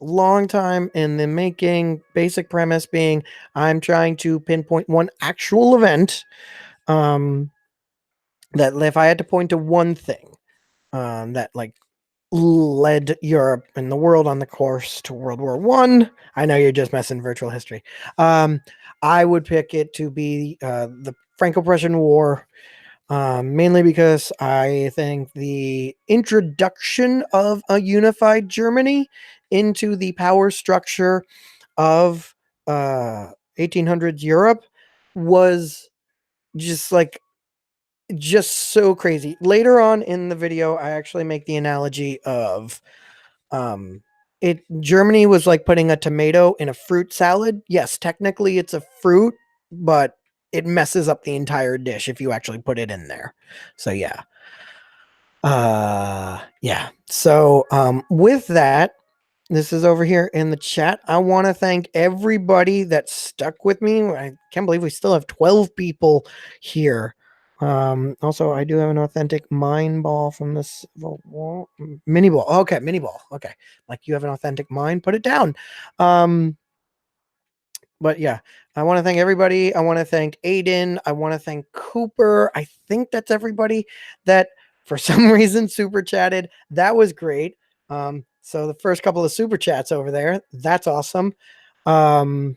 long time in the making. Basic premise being, I'm trying to pinpoint one actual event. That if I had to point to one thing, that like led Europe and the world on the course to World War One. I know you're just messing virtual history. I would pick it to be the Franco-Prussian War, mainly because I think the introduction of a unified Germany into the power structure of 1800s Europe was just like just so crazy. Later on in the video, I actually make the analogy of um it Germany was like putting a tomato in a fruit salad. Yes, technically it's a fruit, but it messes up the entire dish if you actually put it in there. So yeah. Yeah. So with that, this is over here in the chat. I want to thank everybody that stuck with me. I can't believe we still have 12 people here. Also, I do have an authentic mine ball from this mini ball. Okay, mini ball. Okay, like you have an authentic mine, put it down. But yeah, I want to thank everybody. I want to thank Aiden. I want to thank Cooper. I think that's everybody that for some reason super chatted. That was great. So the first couple of super chats over there, that's awesome. And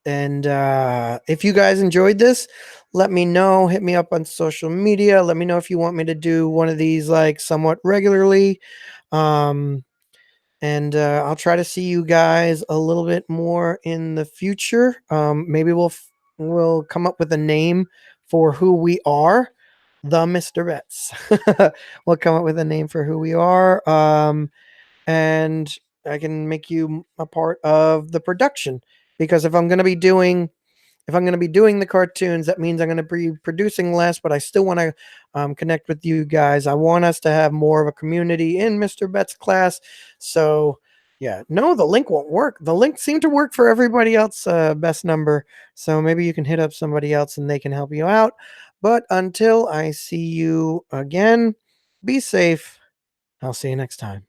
if you guys enjoyed this, let me know. Hit me up on social media. Let me know if you want me to do one of these like somewhat regularly. And I'll try to see you guys a little bit more in the future. Maybe we'll come up with a name for who we are, the Mr. Bets. We'll come up with a name for who we are, and I can make you a part of the production, because if I'm going to be doing the cartoons, that means I'm going to be producing less, but I still want to connect with you guys. I want us to have more of a community in Mr. Bet's class. So, yeah, no, the link won't work. The link seemed to work for everybody else, best number. So maybe you can hit up somebody else and they can help you out. But until I see you again, be safe. I'll see you next time.